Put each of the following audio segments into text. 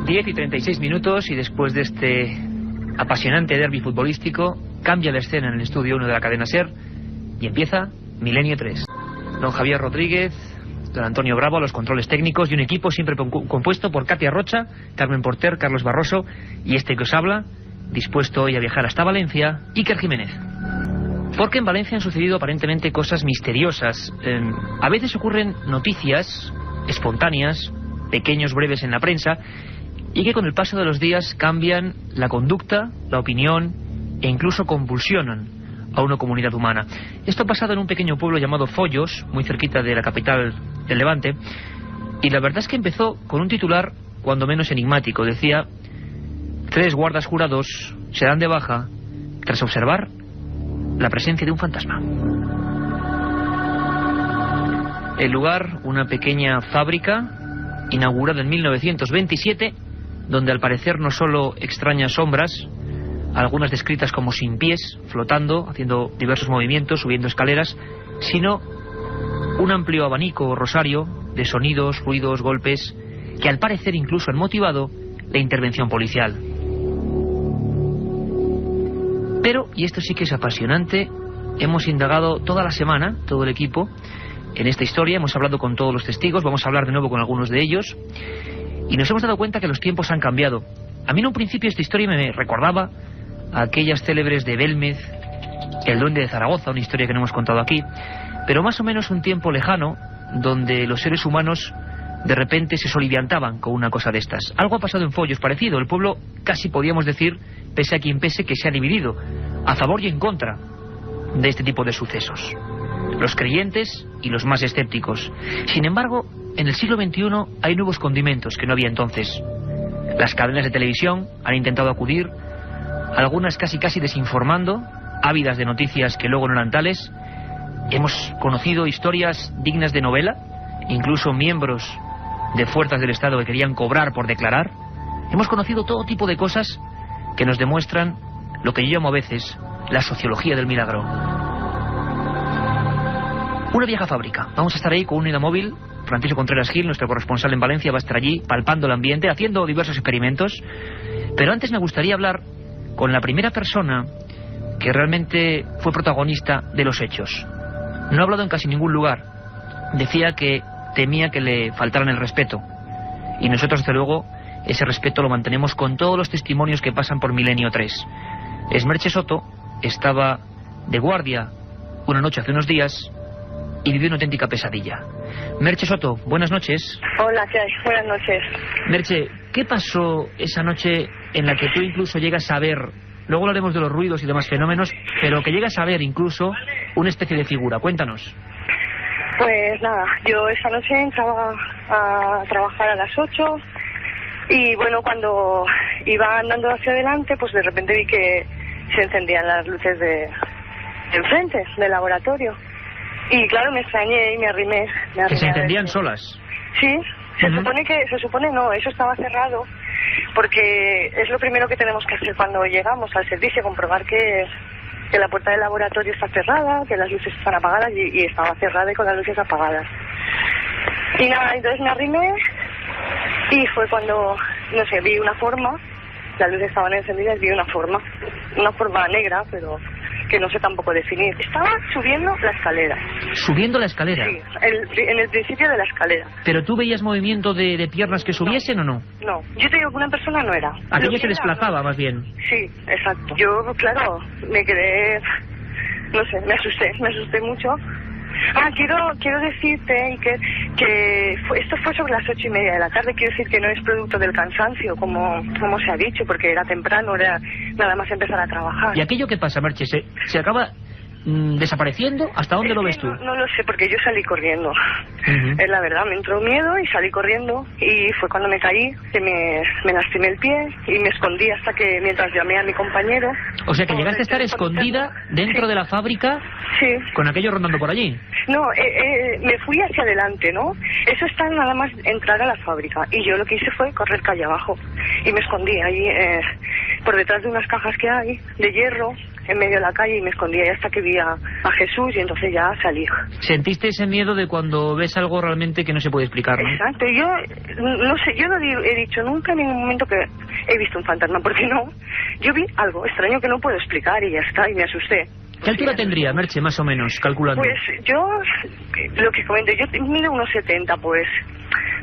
10:36 y después de este apasionante derbi futbolístico, cambia la escena en el estudio 1 de la cadena SER y empieza Milenio 3. Don Javier Rodríguez, don Antonio Bravo a los controles técnicos y un equipo siempre compuesto por Katia Rocha, Carmen Porter, Carlos Barroso y este que os habla, dispuesto hoy a viajar hasta Valencia, Iker Jiménez. Porque en Valencia han sucedido aparentemente cosas misteriosas. A veces ocurren noticias espontáneas, pequeños breves en la prensa, y que con el paso de los días cambian la conducta, la opinión e incluso convulsionan a una comunidad humana. Esto ha pasado en un pequeño pueblo llamado Follos, muy cerquita de la capital del Levante, y la verdad es que empezó con un titular cuando menos enigmático. Decía: 3 guardas jurados se dan de baja tras observar la presencia de un fantasma. El lugar, una pequeña fábrica inaugurada en 1927, donde al parecer no solo extrañas sombras, algunas descritas como sin pies, flotando, haciendo diversos movimientos, subiendo escaleras, sino un amplio abanico o rosario de sonidos, ruidos, golpes, que al parecer incluso han motivado la intervención policial. Pero, y esto sí que es apasionante, hemos indagado toda la semana, todo el equipo, en esta historia, hemos hablado con todos los testigos, vamos a hablar de nuevo con algunos de ellos, y nos hemos dado cuenta que los tiempos han cambiado. A mí en un principio esta historia me recordaba a aquellas célebres de Belmez, el Duende de Zaragoza, una historia que no hemos contado aquí, pero más o menos un tiempo lejano, donde los seres humanos de repente se soliviantaban con una cosa de estas. Algo ha pasado en Follos parecido. El pueblo, casi podíamos decir, pese a quien pese, que se ha dividido a favor y en contra de este tipo de sucesos, los creyentes y los más escépticos. Sin embargo, en el siglo XXI hay nuevos condimentos que no había entonces. Las cadenas de televisión han intentado acudir, algunas casi desinformando, ávidas de noticias que luego no eran tales. Hemos conocido historias dignas de novela, incluso miembros de fuerzas del Estado que querían cobrar por declarar. Hemos conocido todo tipo de cosas que nos demuestran lo que yo llamo a veces la sociología del milagro. Una vieja fábrica. Vamos a estar ahí con un unidad Francisco Contreras Gil, nuestro corresponsal en Valencia, va a estar allí palpando el ambiente, haciendo diversos experimentos. Pero antes me gustaría hablar con la primera persona que realmente fue protagonista de los hechos. No ha hablado en casi ningún lugar. Decía que temía que le faltaran el respeto. Y nosotros, desde luego, ese respeto lo mantenemos con todos los testimonios que pasan por Milenio 3. Merche Soto estaba de guardia una noche hace unos días y vivió una auténtica pesadilla. Merche Soto, buenas noches. Hola, ¿qué hay? Buenas noches. Merche, ¿qué pasó esa noche en la que tú incluso llegas a ver, luego hablaremos de los ruidos y demás fenómenos, pero que llegas a ver incluso una especie de figura? Cuéntanos. Pues nada, yo esa noche entraba a trabajar a las 8 y bueno, cuando iba andando hacia adelante, pues de repente vi que se encendían las luces de enfrente del laboratorio. Y claro, me extrañé y me arrimé. ¿Que se encendían solas? Sí, se supone no, eso estaba cerrado, porque es lo primero que tenemos que hacer cuando llegamos al servicio, comprobar que la puerta del laboratorio está cerrada, que las luces están apagadas, y estaba cerrada y con las luces apagadas. Y nada, entonces me arrimé y fue cuando, no sé, vi una forma, las luces estaban encendidas y vi una forma negra, pero que no sé tampoco definir. Estaba subiendo la escalera. ¿Subiendo la escalera? Sí, en el principio de la escalera. ¿Pero tú veías movimiento de piernas que subiesen o no? No, yo te digo que una persona no era. Aquello se desplazaba, más bien. Sí, exacto. Yo, claro, me quedé, no sé, me asusté mucho. Quiero decirte que esto fue sobre las 8:30 de la tarde. Quiero decir que no es producto del cansancio, como se ha dicho, porque era temprano, era nada más empezar a trabajar. ¿Y aquello qué pasa, Merche? ¿Se acaba desapareciendo? ¿Hasta dónde lo ves tú? No lo sé, porque yo salí corriendo. Es la verdad, me entró miedo y salí corriendo. Y fue cuando me caí, que me lastimé el pie y me escondí hasta que, mientras llamé a mi compañero... O sea, que llegaste a estar escondida dentro de la fábrica, con aquello rondando por allí. No, me fui hacia adelante, ¿no? Eso está nada más entrar a la fábrica. Y yo lo que hice fue correr calle abajo. Y me escondí ahí por detrás de unas cajas que hay de hierro en medio de la calle, y me escondí ahí hasta que vi a Jesús, y entonces ya salí. ¿Sentiste ese miedo de cuando ves algo realmente que no se puede explicar, ¿no? Exacto, yo no sé, yo no he dicho nunca en ningún momento que he visto un fantasma, porque no. Yo vi algo extraño que no puedo explicar y ya está, y me asusté. ¿Qué altura tendría, Merche, más o menos, calculando? Pues yo, lo que comento, yo mido 1,70, pues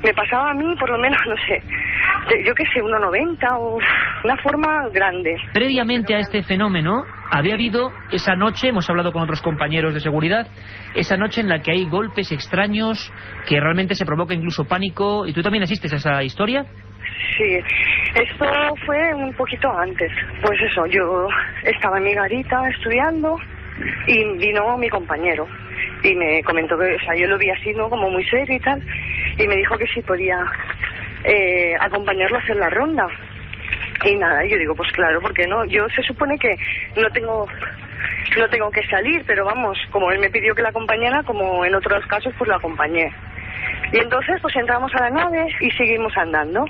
me pasaba a mí por lo menos, no sé, yo qué sé, 1,90 o una forma grande. Previamente a este fenómeno, había habido esa noche, hemos hablado con otros compañeros de seguridad, esa noche en la que hay golpes extraños, que realmente se provoca incluso pánico, ¿y tú también asistes a esa historia? Sí, esto fue un poquito antes. Pues eso, yo estaba en mi garita estudiando y vino mi compañero y me comentó que, o sea, yo lo vi así, ¿no? Como muy serio y tal, y me dijo que sí podía acompañarlo a hacer la ronda. Y nada, yo digo, pues claro, ¿por qué no? Yo se supone que no tengo que salir, pero vamos, como él me pidió que la acompañara, como en otros casos, pues la acompañé. Y entonces pues entramos a la nave y seguimos andando.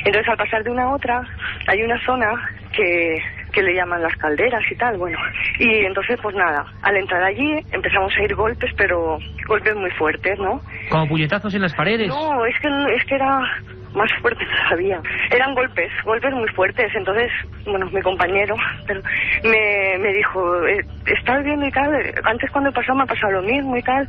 Entonces al pasar de una a otra hay una zona que le llaman las calderas y tal, bueno. Y entonces pues nada, al entrar allí empezamos a oír golpes, pero golpes muy fuertes, ¿no? ¿Como puñetazos en las paredes? No, es que era más fuerte todavía. Eran golpes muy fuertes. Entonces, bueno, mi compañero me dijo, ¿estás viendo y tal? Antes cuando pasó me ha pasado lo mismo y tal.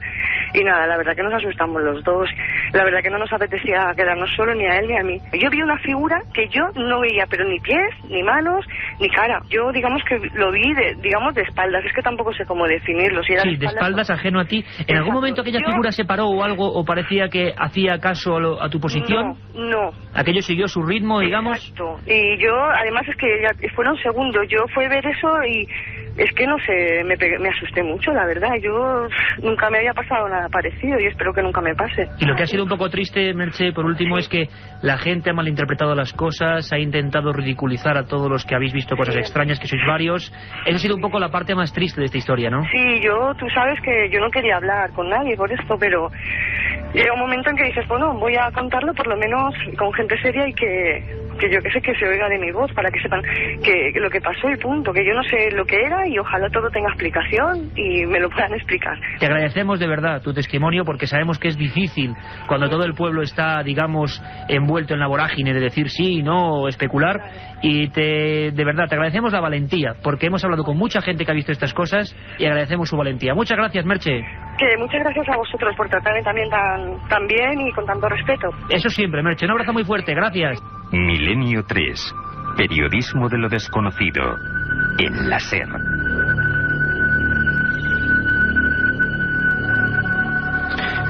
Y nada, la verdad que nos asustamos los dos. La verdad que no nos apetecía quedarnos solos, ni a él ni a mí. Yo vi una figura que yo no veía, pero ni pies, ni manos, ni cara. Yo, digamos que lo vi, de espaldas. Es que tampoco sé cómo definirlo. Si era sí, de espaldas, ajeno a ti. ¿En Exacto. algún momento aquella figura se paró o algo, o parecía que hacía caso a tu posición? No. ¿Aquello siguió su ritmo, digamos? Exacto. Y yo, además, es que ya fueron segundos. Yo fui a ver eso y es que no sé, me asusté mucho, la verdad. Yo nunca me había pasado nada parecido y espero que nunca me pase. Y lo que ha sido un poco triste, Merche, por último, es que la gente ha malinterpretado las cosas, ha intentado ridiculizar a todos los que habéis visto cosas extrañas, que sois varios. Eso ha sido un poco la parte más triste de esta historia, ¿no? Sí, tú sabes que yo no quería hablar con nadie por esto, pero llega un momento en que dices, bueno, voy a contarlo por lo menos con gente seria y que yo que sé, que se oiga de mi voz para que sepan que lo que pasó y punto, que yo no sé lo que era y ojalá todo tenga explicación y me lo puedan explicar. Te agradecemos de verdad tu testimonio, porque sabemos que es difícil cuando todo el pueblo está, digamos, envuelto en la vorágine de decir sí, no, especular, y de verdad te agradecemos la valentía, porque hemos hablado con mucha gente que ha visto estas cosas y agradecemos su valentía. Muchas gracias, Merche. Que muchas gracias a vosotros por tratarme también tan bien y con tanto respeto. Eso siempre, Merche. Un abrazo muy fuerte. Gracias. Milenio 3. Periodismo de lo desconocido. En la SER.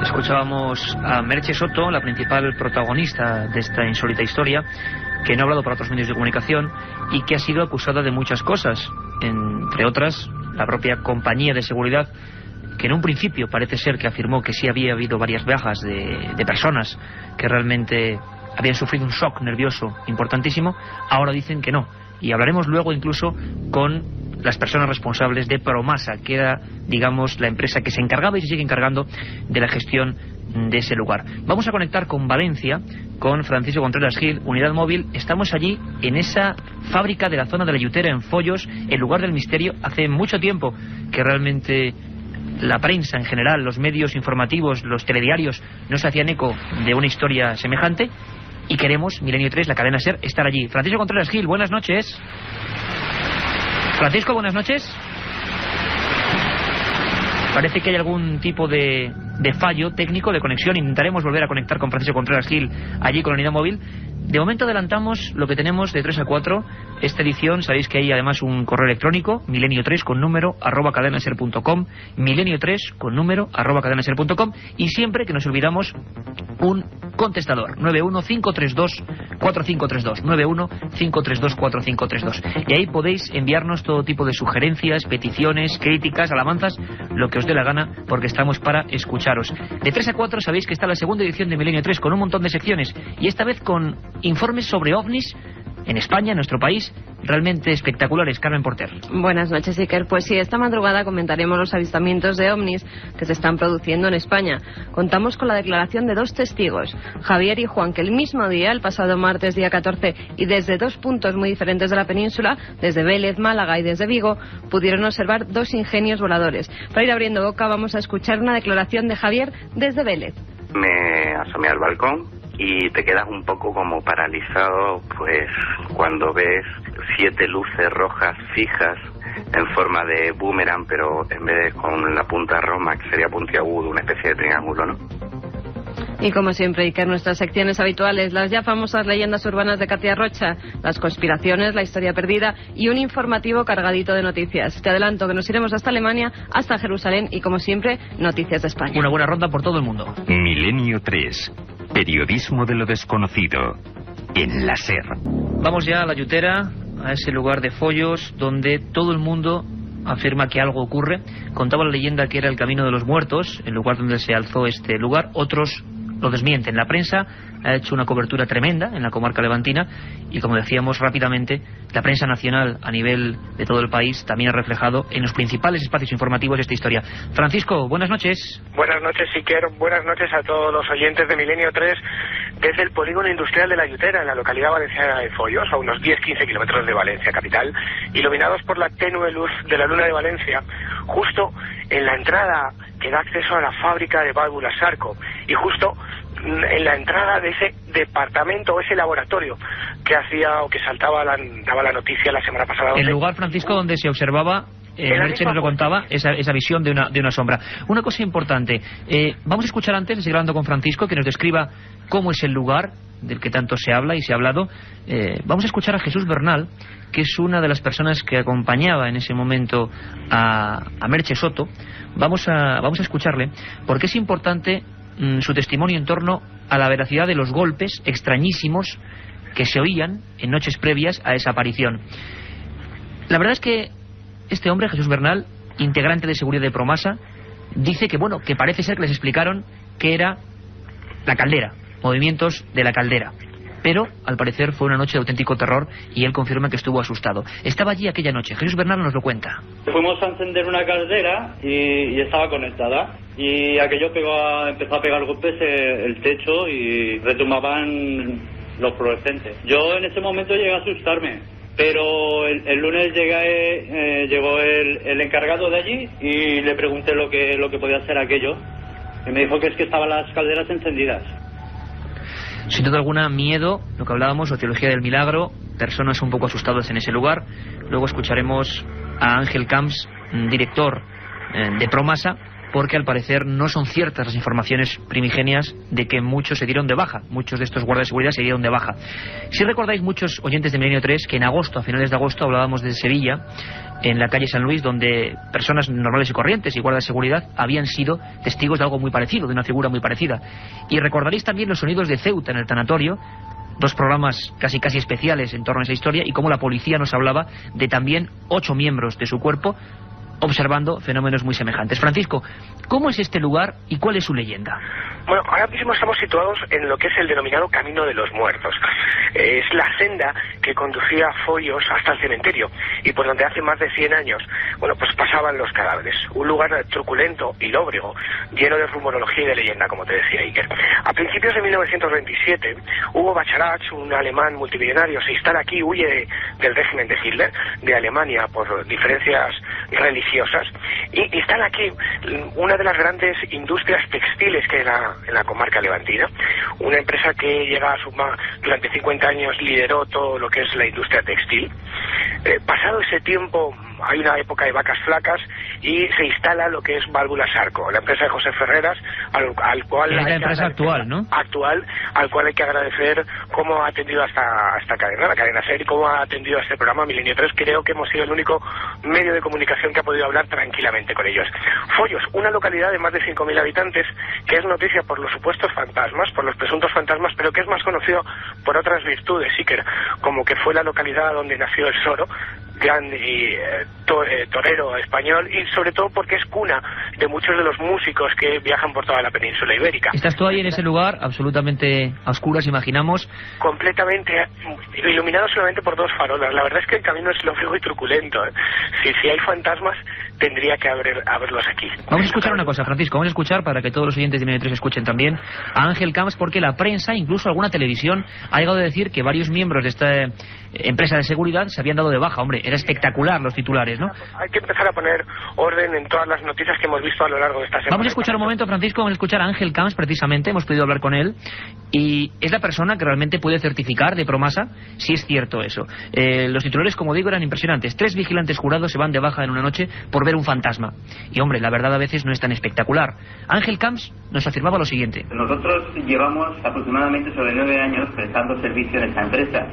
Escuchábamos a Merche Soto, la principal protagonista de esta insólita historia, que no ha hablado para otros medios de comunicación y que ha sido acusada de muchas cosas, entre otras la propia compañía de seguridad, que en un principio parece ser que afirmó que sí había habido varias bajas de personas que realmente habían sufrido un shock nervioso importantísimo. Ahora dicen que no, y hablaremos luego incluso con las personas responsables de Promasa, que era, digamos, la empresa que se encargaba y se sigue encargando de la gestión de ese lugar. Vamos a conectar con Valencia, con Francisco Contreras Gil, Unidad Móvil. Estamos allí en esa fábrica de la zona de la Yutera, en Follos, el lugar del misterio. Hace mucho tiempo que realmente la prensa en general, los medios informativos, los telediarios no se hacían eco de una historia semejante, y queremos, Milenio 3, la cadena SER, estar allí. Francisco Contreras Gil, buenas noches. Francisco, buenas noches. Parece que hay algún tipo de fallo técnico de conexión. Intentaremos volver a conectar con Francisco Contreras Gil allí con la Unidad Móvil. De momento adelantamos lo que tenemos de 3 a 4. Esta edición, sabéis que hay además un correo electrónico, milenio3 con número @cadenaser.com, milenio3 con número @cadenaser.com, y siempre que nos olvidamos un contestador, 915324532, 915324532, y ahí podéis enviarnos todo tipo de sugerencias, peticiones, críticas, alabanzas, lo que os dé la gana, porque estamos para escucharos. De 3 a 4 sabéis que está la segunda edición de Milenio 3 con un montón de secciones, y esta vez con informes sobre ovnis, en España, en nuestro país, realmente espectaculares. Carmen Porter. Buenas noches, Iker. Pues sí, esta madrugada comentaremos los avistamientos de ovnis que se están produciendo en España. Contamos con la declaración de 2 testigos, Javier y Juan, que el mismo día, el pasado martes, día 14, y desde 2 puntos muy diferentes de la península, desde Vélez, Málaga y desde Vigo, pudieron observar 2 ingenios voladores. Para ir abriendo boca, vamos a escuchar una declaración de Javier desde Vélez. Me asomé al balcón y te quedas un poco como paralizado, pues cuando ves 7 luces rojas fijas en forma de boomerang, pero en vez de con la punta roma, que sería puntiagudo, una especie de triángulo, ¿no? Y como siempre, Iker, nuestras secciones habituales, las ya famosas leyendas urbanas de Katia Rocha, las conspiraciones, la historia perdida y un informativo cargadito de noticias. Te adelanto que nos iremos hasta Alemania, hasta Jerusalén y, como siempre, noticias de España. Una buena ronda por todo el mundo. Milenio 3. Periodismo de lo desconocido. En la SER. Vamos ya a la Yutera, a ese lugar de Follos donde todo el mundo afirma que algo ocurre. Contaba la leyenda que era el Camino de los Muertos, el lugar donde se alzó este lugar. Otros lo desmienten. La prensa ha hecho una cobertura tremenda en la comarca levantina y, como decíamos rápidamente, la prensa nacional a nivel de todo el país también ha reflejado en los principales espacios informativos esta historia. Francisco, buenas noches. Buenas noches, Iker. Buenas noches a todos los oyentes de Milenio 3 desde el polígono industrial de La Yutera, en la localidad valenciana de Follos, a unos 10-15 kilómetros de Valencia capital, iluminados por la tenue luz de la luna de Valencia, justo en la entrada que da acceso a la fábrica de válvulas Sarco y justo en la entrada de ese departamento o ese laboratorio que hacía o que daba la noticia la semana pasada. El lugar, Francisco, donde se observaba, Merche nos lo contaba, esa visión de una sombra. Una cosa importante, vamos a escuchar antes de seguir hablando con Francisco, que nos describa cómo es el lugar del que tanto se habla y se ha hablado. Vamos a escuchar a Jesús Bernal, que es una de las personas que acompañaba en ese momento a Merche Soto. Vamos a escucharle, porque es importante su testimonio en torno a la veracidad de los golpes extrañísimos que se oían en noches previas a esa aparición. La verdad es que este hombre, Jesús Bernal, integrante de seguridad de Promasa, dice que, bueno, que parece ser que les explicaron que era la caldera, movimientos de la caldera. Pero, al parecer, fue una noche de auténtico terror y él confirma que estuvo asustado. Estaba allí aquella noche. Jesús Bernal nos lo cuenta. Fuimos a encender una caldera y estaba conectada. Y aquello empezó a pegar golpes el techo y retumbaban los fluorescentes. Yo en ese momento llegué a asustarme. Pero el lunes llegó el encargado de allí y le pregunté lo que podía hacer aquello. Y me dijo que es que estaban las calderas encendidas. Sin duda alguna, miedo, lo que hablábamos, sociología del milagro, personas un poco asustadas en ese lugar. Luego escucharemos a Ángel Camps, director de Promasa, porque al parecer no son ciertas las informaciones primigenias de que muchos se dieron de baja, muchos de estos guardias de seguridad se dieron de baja. Si recordáis, muchos oyentes de Milenio 3, que en agosto, a finales de agosto, hablábamos de Sevilla, en la calle San Luis, donde personas normales y corrientes y guardias de seguridad habían sido testigos de algo muy parecido, de una figura muy parecida. Y recordaréis también los sonidos de Ceuta en el tanatorio, 2 programas casi especiales en torno a esa historia, y cómo la policía nos hablaba de también 8 miembros de su cuerpo observando fenómenos muy semejantes. Francisco, ¿cómo es este lugar y cuál es su leyenda? Bueno, ahora mismo estamos situados en lo que es el denominado Camino de los Muertos. Es la senda que conducía a Follos hasta el cementerio y por donde hace más de 100 años, bueno, pues pasaban los cadáveres. Un lugar truculento y lóbrego, lleno de rumorología y de leyenda, como te decía Iker. A principios de 1927, Hugo Bacharach, un alemán multimillonario, se instala aquí, huye del régimen de Hitler, de Alemania, por diferencias religiosas, y instala aquí una de las grandes industrias textiles que hay en la comarca levantina, una empresa que llega a sumar, durante 50 años lideró todo lo que es la industria textil. Pasado ese tiempo hay una época de vacas flacas y se instala lo que es Válvulas Sarco, la empresa de José Ferreras, al cual es la empresa actual, ¿no? Al cual hay que agradecer cómo ha atendido a esta cadena, la cadena SER, y cómo ha atendido a este programa Milenio 3. Creo que hemos sido el único medio de comunicación que ha podido hablar tranquilamente con ellos. Follos, una localidad de más de 5.000 habitantes que es noticia por los supuestos fantasmas, por los presuntos fantasmas, pero que es más conocido por otras virtudes, Iker, como que fue la localidad donde nació el Soro, gran torero español, y sobre todo porque es cuna de muchos de los músicos que viajan por toda la península ibérica. ¿Estás tú ahí en ese lugar absolutamente a oscuras, imaginamos? Completamente iluminado solamente por 2 farolas. La verdad es que el camino es lóbrego y truculento. Si hay fantasmas, tendría que haberlos aquí. Vamos a escuchar una cosa, Francisco, vamos a escuchar, para que todos los oyentes de Milenio 3 escuchen también, a Ángel Camps, porque la prensa, incluso alguna televisión, ha llegado a decir que varios miembros de esta empresa de seguridad se habían dado de baja. Hombre, era espectacular los titulares, ¿no? Hay que empezar a poner orden en todas las noticias que hemos visto a lo largo de esta semana. Vamos a escuchar un momento, Francisco, vamos a escuchar a Ángel Camps, precisamente, hemos podido hablar con él, y es la persona que realmente puede certificar de promasa si es cierto eso. Los titulares, como digo, eran impresionantes. 3 vigilantes jurados se van de baja en una noche por ver un fantasma. Y, hombre, la verdad a veces no es tan espectacular. Ángel Camps nos afirmaba lo siguiente. Nosotros llevamos aproximadamente sobre 9 años prestando servicio en esta empresa,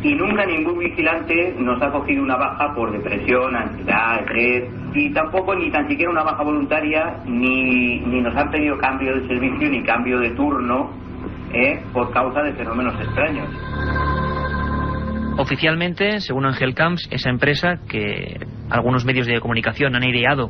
y nunca ningún vigilante nos ha cogido una baja por depresión, ansiedad, estrés, y tampoco ni tan siquiera una baja voluntaria, ni nos han pedido cambio de servicio ni cambio de turno por causa de fenómenos extraños. Oficialmente, según Ángel Camps, esa empresa, que algunos medios de comunicación han ideado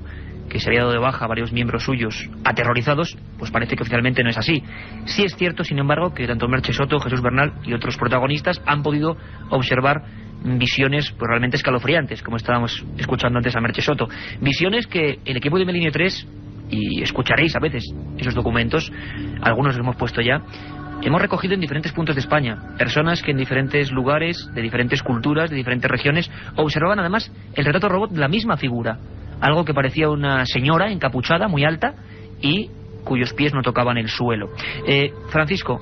que se había dado de baja a varios miembros suyos aterrorizados, pues parece que oficialmente no es así. Sí es cierto, sin embargo, que tanto Merche Soto, Jesús Bernal y otros protagonistas han podido observar visiones pues realmente escalofriantes, como estábamos escuchando antes a Merche Soto. Visiones que el equipo de Milenio 3, y escucharéis a veces esos documentos, algunos los hemos puesto ya, hemos recogido en diferentes puntos de España. Personas que en diferentes lugares, de diferentes culturas, de diferentes regiones, observaban además el retrato robot de la misma figura. Algo que parecía una señora encapuchada, muy alta, y cuyos pies no tocaban el suelo. Francisco,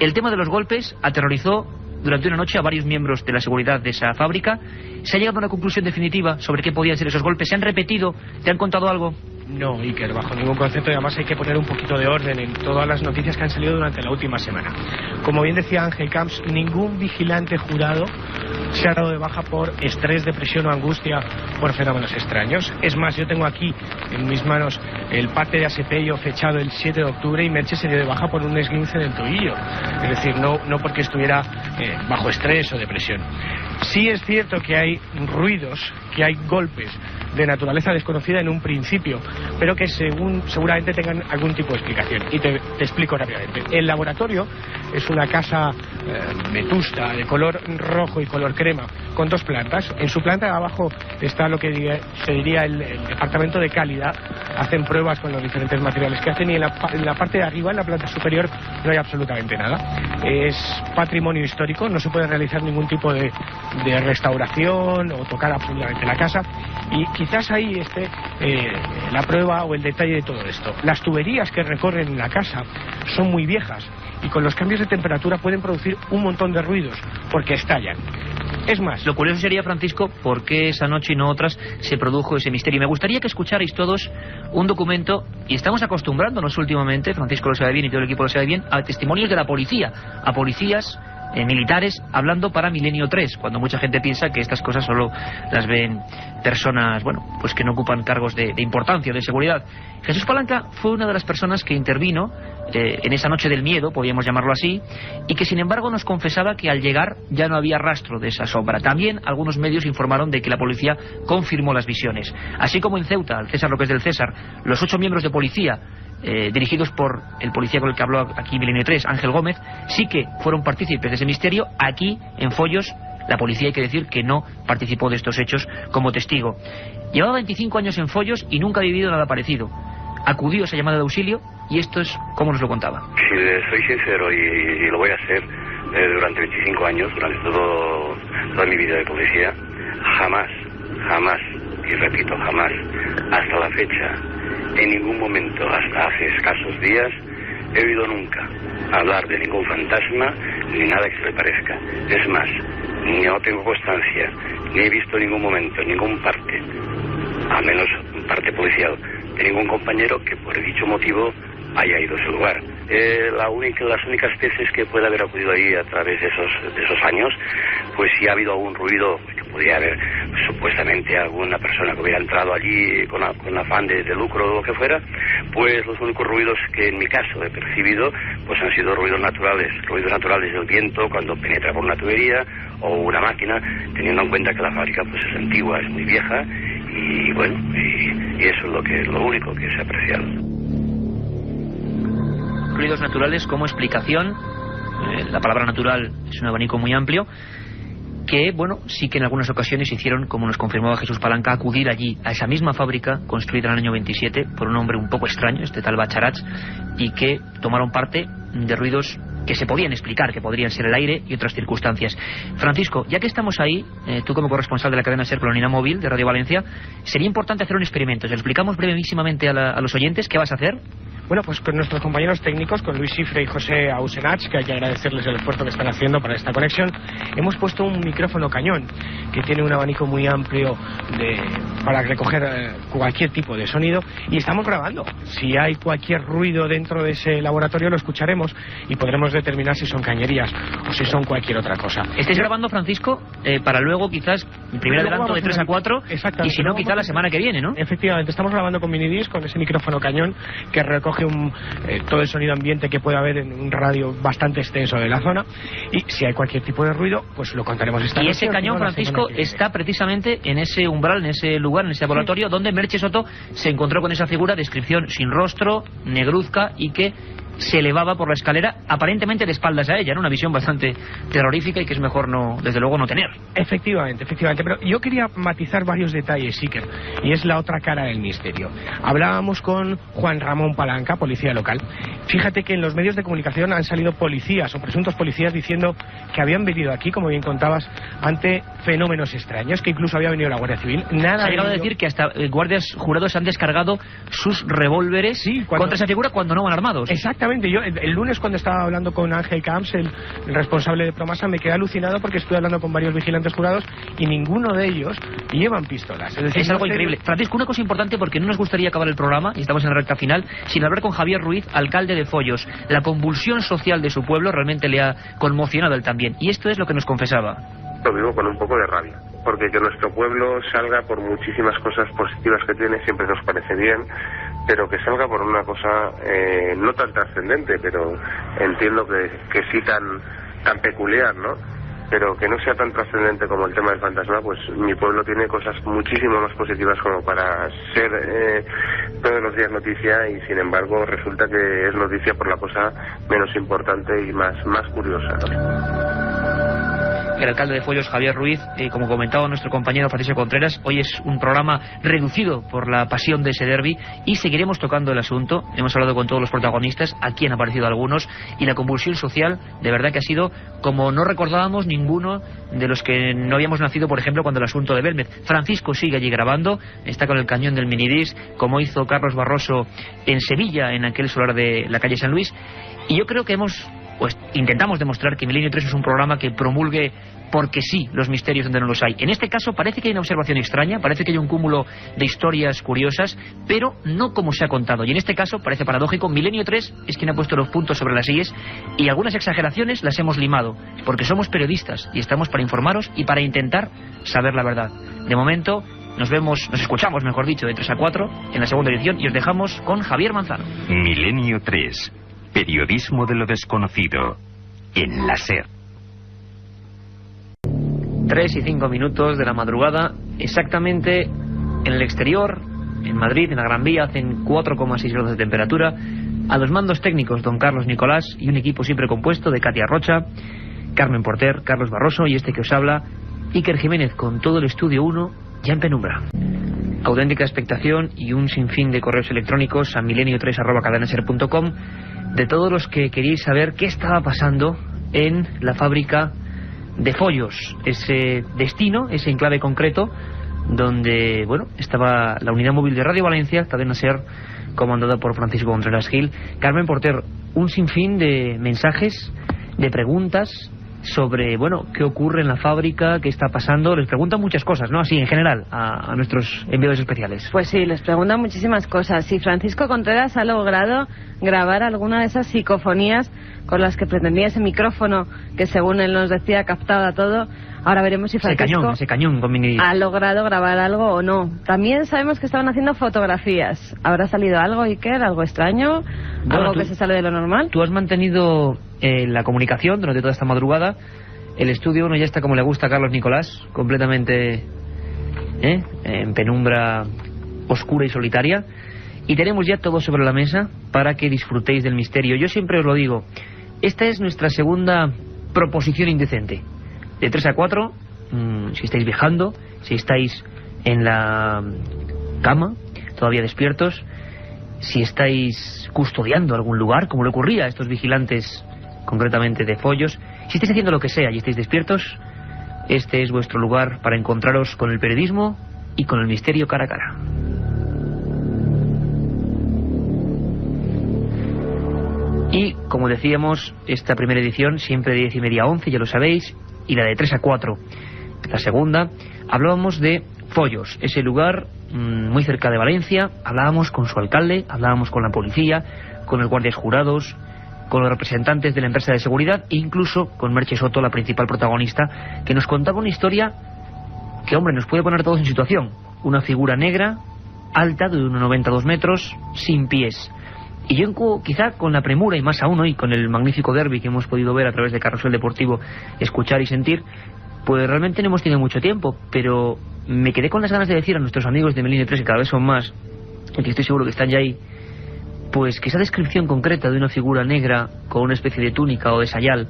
el tema de los golpes aterrorizó durante una noche a varios miembros de la seguridad de esa fábrica. ¿Se ha llegado a una conclusión definitiva sobre qué podían ser esos golpes? ¿Se han repetido? ¿Te han contado algo? No, Iker, bajo ningún concepto, y además hay que poner un poquito de orden en todas las noticias que han salido durante la última semana. Como bien decía Ángel Camps, ningún vigilante jurado se ha dado de baja por estrés, depresión o angustia por fenómenos extraños. Es más, yo tengo aquí en mis manos el parte de Asepello fechado el 7 de octubre y Merche se dio de baja por un esguince del tobillo. Es decir, no porque estuviera bajo estrés o depresión. Sí es cierto que hay ruidos, que hay golpes de naturaleza desconocida en un principio, pero que seguramente tengan algún tipo de explicación. Y te explico rápidamente. El laboratorio es una casa vetusta, de color rojo y color crema, con 2 plantas. En su planta de abajo está lo que se diría el departamento de calidad. Hacen pruebas con los diferentes materiales que hacen, y en la parte de arriba, en la planta superior, no hay absolutamente nada. Es patrimonio histórico, no se puede realizar ningún tipo de restauración o tocar absolutamente la casa, y quizás ahí esté la prueba o el detalle de todo esto. Las tuberías que recorren la casa son muy viejas y con los cambios de temperatura pueden producir un montón de ruidos porque estallan. Es más, lo curioso sería, Francisco, por qué esa noche y no otras se produjo ese misterio. Me gustaría que escucharais todos un documento, y estamos acostumbrándonos últimamente, Francisco lo sabe bien y todo el equipo lo sabe bien, a testimonios de la policía, a policías militares hablando para Milenio 3, cuando mucha gente piensa que estas cosas solo las ven personas, bueno, pues que no ocupan cargos de importancia, de seguridad. Jesús Palanca fue una de las personas que intervino en esa noche del miedo, podríamos llamarlo así, y que sin embargo nos confesaba que al llegar ya no había rastro de esa sombra. También algunos medios informaron de que la policía confirmó las visiones. Así como en Ceuta, al César lo que es del César, los 8 miembros de policía dirigidos por el policía con el que habló aquí Milenio 3, Ángel Gómez, sí que fueron partícipes de ese misterio. Aquí, en Follos, la policía, hay que decir que no participó de estos hechos como testigo. Llevaba 25 años en Follos y nunca ha vivido nada parecido. Acudió a esa llamada de auxilio y esto es como nos lo contaba. Si soy sincero, y lo voy a hacer, durante 25 años, durante toda mi vida de policía, jamás, y repito, jamás, hasta la fecha, en ningún momento, hasta hace escasos días, he oído nunca hablar de ningún fantasma ni nada que se le parezca. Es más, no tengo constancia, ni he visto en ningún momento, en ningún parte, al menos parte policial, de ningún compañero que por dicho motivo haya ido a ese lugar. Las únicas veces que puede haber acudido ahí a través de esos años, pues si ha habido algún ruido, que podría haber supuestamente alguna persona que hubiera entrado allí con afán de lucro o lo que fuera, pues los únicos ruidos que en mi caso he percibido pues han sido ruidos naturales del viento cuando penetra por una tubería, o una máquina, teniendo en cuenta que la fábrica pues es antigua, es muy vieja, y bueno, y eso es lo único que se ha apreciado. Ruidos naturales como explicación. La palabra natural es un abanico muy amplio, que, bueno, sí que en algunas ocasiones hicieron, como nos confirmaba Jesús Palanca, acudir allí, a esa misma fábrica, construida en el año 27, por un hombre un poco extraño, este tal Bacharach, y que tomaron parte de ruidos que se podían explicar, que podrían ser el aire y otras circunstancias. Francisco, ya que estamos ahí, tú como corresponsal de la cadena SER Unidad Móvil de Radio Valencia, sería importante hacer un experimento. ¿Le explicamos brevísimamente a los oyentes qué vas a hacer? Bueno, pues con nuestros compañeros técnicos, con Luis Cifre y José Ausenach, que hay que agradecerles el esfuerzo que están haciendo para esta conexión, hemos puesto un micrófono cañón que tiene un abanico muy amplio para recoger cualquier tipo de sonido, y estamos grabando. Si hay cualquier ruido dentro de ese laboratorio lo escucharemos y podremos determinar si son cañerías o si son cualquier otra cosa. ¿Estáis grabando, Francisco, para luego quizás el primer adelanto de 3 a 4 y si no quizás la semana que viene, ¿no? Efectivamente, estamos grabando con minidisc, con ese micrófono cañón que recoge todo el sonido ambiente que puede haber en un radio bastante extenso de la zona, y si hay cualquier tipo de ruido pues lo contaremos esta noche. Y ese cañón, Francisco, está precisamente en ese umbral, en ese lugar, en ese laboratorio donde Merche Soto se encontró con esa figura, descripción sin rostro, negruzca, y que se elevaba por la escalera aparentemente de espaldas a ella, ¿no? Una visión bastante terrorífica y que es mejor no, desde luego, no tener. Efectivamente, pero yo quería matizar varios detalles, Iker, y es la otra cara del misterio. Hablábamos con Juan Ramón Palanca, policía local. Fíjate que en los medios de comunicación han salido policías o presuntos policías diciendo que habían venido aquí, como bien contabas, ante fenómenos extraños, que incluso había venido la Guardia Civil. Nada se ha llegado a decir que hasta guardias jurados han descargado sus revólveres contra esa figura cuando no van armados. Exactamente. Yo el lunes, cuando estaba hablando con Ángel Camps, el responsable de Promasa, me quedé alucinado porque estuve hablando con varios vigilantes jurados y ninguno de ellos llevan pistolas. Es decir, es algo increíble. Francisco, una cosa importante, porque no nos gustaría acabar el programa, y estamos en la recta final, sin hablar con Javier Ruiz, alcalde de Follos. La convulsión social de su pueblo realmente le ha conmocionado a él también. Y esto es lo que nos confesaba. Lo vivo con un poco de rabia, porque que nuestro pueblo salga, por muchísimas cosas positivas que tiene, siempre nos parece bien, pero que salga por una cosa no tan trascendente, pero entiendo que sí tan peculiar, ¿no? Pero que no sea tan trascendente como el tema del fantasma, pues mi pueblo tiene cosas muchísimo más positivas como para ser todos los días noticia, y sin embargo resulta que es noticia por la cosa menos importante y más curiosa, ¿no? El alcalde de Follos, Javier Ruiz, como comentaba nuestro compañero Francisco Contreras, hoy es un programa reducido por la pasión de ese derbi y seguiremos tocando el asunto. Hemos hablado con todos los protagonistas, aquí han aparecido algunos, y la convulsión social de verdad que ha sido como no recordábamos ninguno de los que no habíamos nacido, por ejemplo, cuando el asunto de Belmez. Francisco sigue allí grabando, está con el cañón del minidisc, como hizo Carlos Barroso en Sevilla, en aquel solar de la calle San Luis, y yo creo que intentamos demostrar que Milenio 3 es un programa que promulgue porque sí los misterios donde no los hay. En este caso parece que hay una observación extraña, parece que hay un cúmulo de historias curiosas, pero no como se ha contado. Y en este caso parece paradójico. Milenio 3 es quien ha puesto los puntos sobre las íes, y algunas exageraciones las hemos limado, porque somos periodistas y estamos para informaros y para intentar saber la verdad. De momento nos escuchamos, mejor dicho, de 3 a 4 en la segunda edición, y os dejamos con Javier Manzano. Milenio 3. Periodismo de lo desconocido en la SER. 3 y 5 minutos de la madrugada, exactamente en el exterior, en Madrid, en la Gran Vía, hacen 4,6 grados de temperatura. A los mandos técnicos, don Carlos Nicolás, y un equipo siempre compuesto de Katia Rocha, Carmen Porter, Carlos Barroso y este que os habla, Iker Jiménez, con todo el estudio 1 ya en penumbra. Auténtica expectación y un sinfín de correos electrónicos a milenio3@cadenaser.com de todos los que queríais saber qué estaba pasando en la fábrica de Follos, ese destino, ese enclave concreto donde, estaba la unidad móvil de Radio Valencia, Cadena SER, comandada por Francisco Contreras Gil. Carmen Porter, un sinfín de mensajes, de preguntas sobre, qué ocurre en la fábrica, qué está pasando. Les preguntan muchas cosas, ¿no? Así, en general, a nuestros enviados especiales. Pues sí, les preguntan muchísimas cosas. Si Francisco Contreras ha logrado grabar alguna de esas psicofonías con las que pretendía ese micrófono que, según él nos decía, captaba todo. Ahora veremos si Francisco ese cañón con minidisc ha logrado grabar algo o no. También sabemos que estaban haciendo fotografías. ¿Habrá salido algo, Iker? ¿Algo extraño? ¿Algo que se sale de lo normal? Tú has mantenido la comunicación durante toda esta madrugada El estudio 1 ya está como le gusta a Carlos Nicolás, completamente en penumbra oscura y solitaria. Y tenemos ya todo sobre la mesa para que disfrutéis del misterio. Yo siempre os lo digo, esta es nuestra segunda proposición indecente. De 3 a 4, si estáis viajando, si estáis en la cama, todavía despiertos, si estáis custodiando algún lugar, como le ocurría a estos vigilantes, concretamente de Follos, si estáis haciendo lo que sea y estáis despiertos, este es vuestro lugar para encontraros con el periodismo y con el misterio cara a cara. Y, como decíamos, esta primera edición siempre de 10:30 a 11, ya lo sabéis, y la de 3 a 4, la segunda, hablábamos de Follos, ese lugar muy cerca de Valencia. Hablábamos con su alcalde, hablábamos con la policía, con los guardias jurados, con los representantes de la empresa de seguridad e incluso con Merche Soto, la principal protagonista, que nos contaba una historia que, hombre, nos puede poner todos en situación. Una figura negra, alta, de unos 92 metros, sin pies. Y yo, quizá con la premura, y más aún hoy, con el magnífico derbi que hemos podido ver a través de Carrusel Deportivo, escuchar y sentir, pues realmente no hemos tenido mucho tiempo, pero me quedé con las ganas de decir a nuestros amigos de Milenio 3, que cada vez son más, y que estoy seguro que están ya ahí, pues que esa descripción concreta de una figura negra con una especie de túnica o de sayal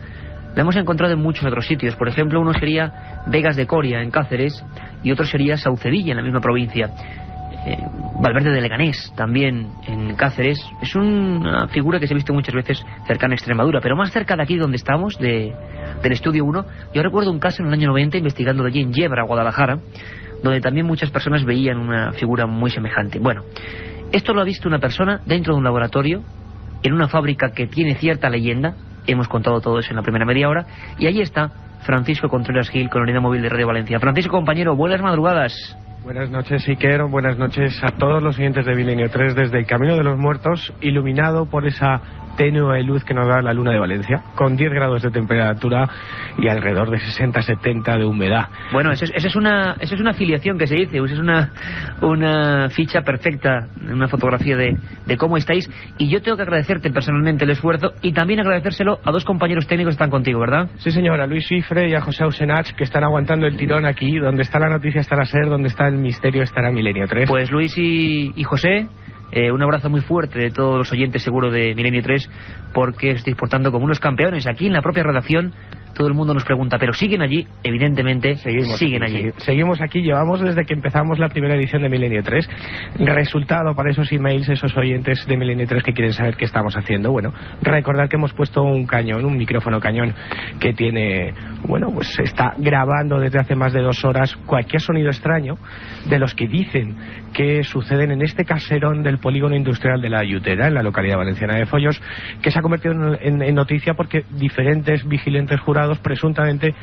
la hemos encontrado en muchos otros sitios. Por ejemplo, uno sería Vegas de Coria, en Cáceres, y otro sería Saucedilla, en la misma provincia. Valverde de Leganés, también en Cáceres. Es una figura que se ha visto muchas veces cercana a Extremadura, pero más cerca de aquí donde estamos, del estudio 1. Yo recuerdo un caso en el año 90, investigando de allí en Yebra, Guadalajara, donde también muchas personas veían una figura muy semejante. Bueno, esto lo ha visto una persona dentro de un laboratorio, en una fábrica que tiene cierta leyenda. Hemos contado todo eso en la primera media hora, y allí está Francisco Contreras Gil, con la unidad móvil de Radio Valencia. Francisco, compañero, buenas madrugadas. Buenas noches, Iker. Buenas noches a todos los oyentes de Milenio 3 desde el Camino de los Muertos, iluminado por esa tenue luz que nos da la luna de Valencia, con 10 grados de temperatura y alrededor de 60-70 de humedad. Bueno, eso es una afiliación que se dice, es una ficha perfecta, una fotografía de cómo estáis, y yo tengo que agradecerte personalmente el esfuerzo y también agradecérselo a dos compañeros técnicos que están contigo, ¿verdad? Sí, señor, a Luis Cifre y a José Ausenach, que están aguantando el tirón aquí. Donde está la noticia estará SER, donde está el misterio estará Milenio 3. Pues Luis y José, un abrazo muy fuerte de todos los oyentes seguro de Milenio 3, porque os estáis portando como unos campeones. Aquí en la propia redacción todo el mundo nos pregunta, pero siguen allí, evidentemente siguen allí. Seguimos aquí, llevamos desde que empezamos la primera edición de Milenio 3. Resultado para esos emails, esos oyentes de Milenio 3 que quieren saber qué estamos haciendo. Bueno, recordar que hemos puesto un cañón, un micrófono cañón que tiene, bueno, pues está grabando desde hace más de 2 horas cualquier sonido extraño de los que dicen que suceden en este caserón del polígono industrial de La Ayutera, en la localidad valenciana de Follos, que se ha convertido en noticia porque diferentes vigilantes jurados presuntamente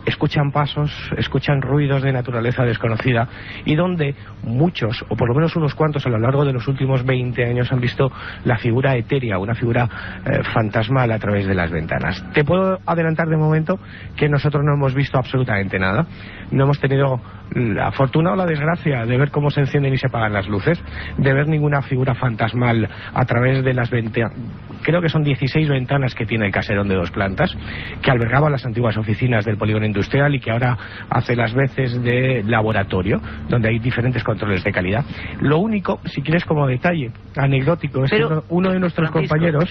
escuchan pasos, escuchan ruidos de naturaleza desconocida, y donde muchos, o por lo menos unos cuantos a lo largo de los últimos 20 años han visto la figura etérea, una figura fantasmal a través de las ventanas. Te puedo adelantar de momento que nosotros no hemos visto absolutamente nada. No hemos tenido la fortuna o la desgracia de ver cómo se encienden y se apagan las luces, de ver ninguna figura fantasmal a través de las ventanas. Creo que son 16 ventanas que tiene el caserón de 2 plantas, que albergaba las antiguas oficinas del polígono industrial y que ahora hace las veces de laboratorio, donde hay diferentes controles de calidad. Lo único, si quieres como detalle anecdótico, es que uno de nuestros compañeros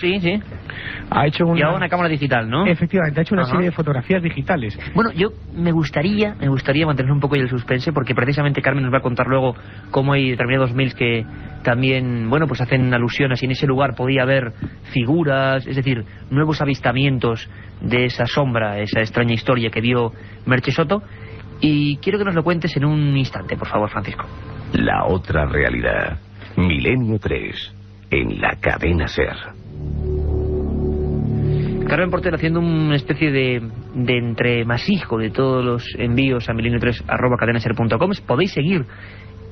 ha hecho una cámara digital, ¿no? Efectivamente, ha hecho una serie de fotografías digitales. Bueno, yo me gustaría mantener un poco el suspense, porque precisamente Carmen nos va a contar luego cómo hay determinados mails que también, bueno, pues hacen alusión a si en ese lugar podía haber figuras, es decir, nuevos avistamientos de esa sombra, esa extraña historia que vio Merche Soto. Y quiero que nos lo cuentes en un instante, por favor, Francisco. La otra realidad. Milenio 3, en la cadena SER. Carmen Porter haciendo una especie de entremasijo de todos los envíos a milenio3@cadenaser.com. Podéis seguir,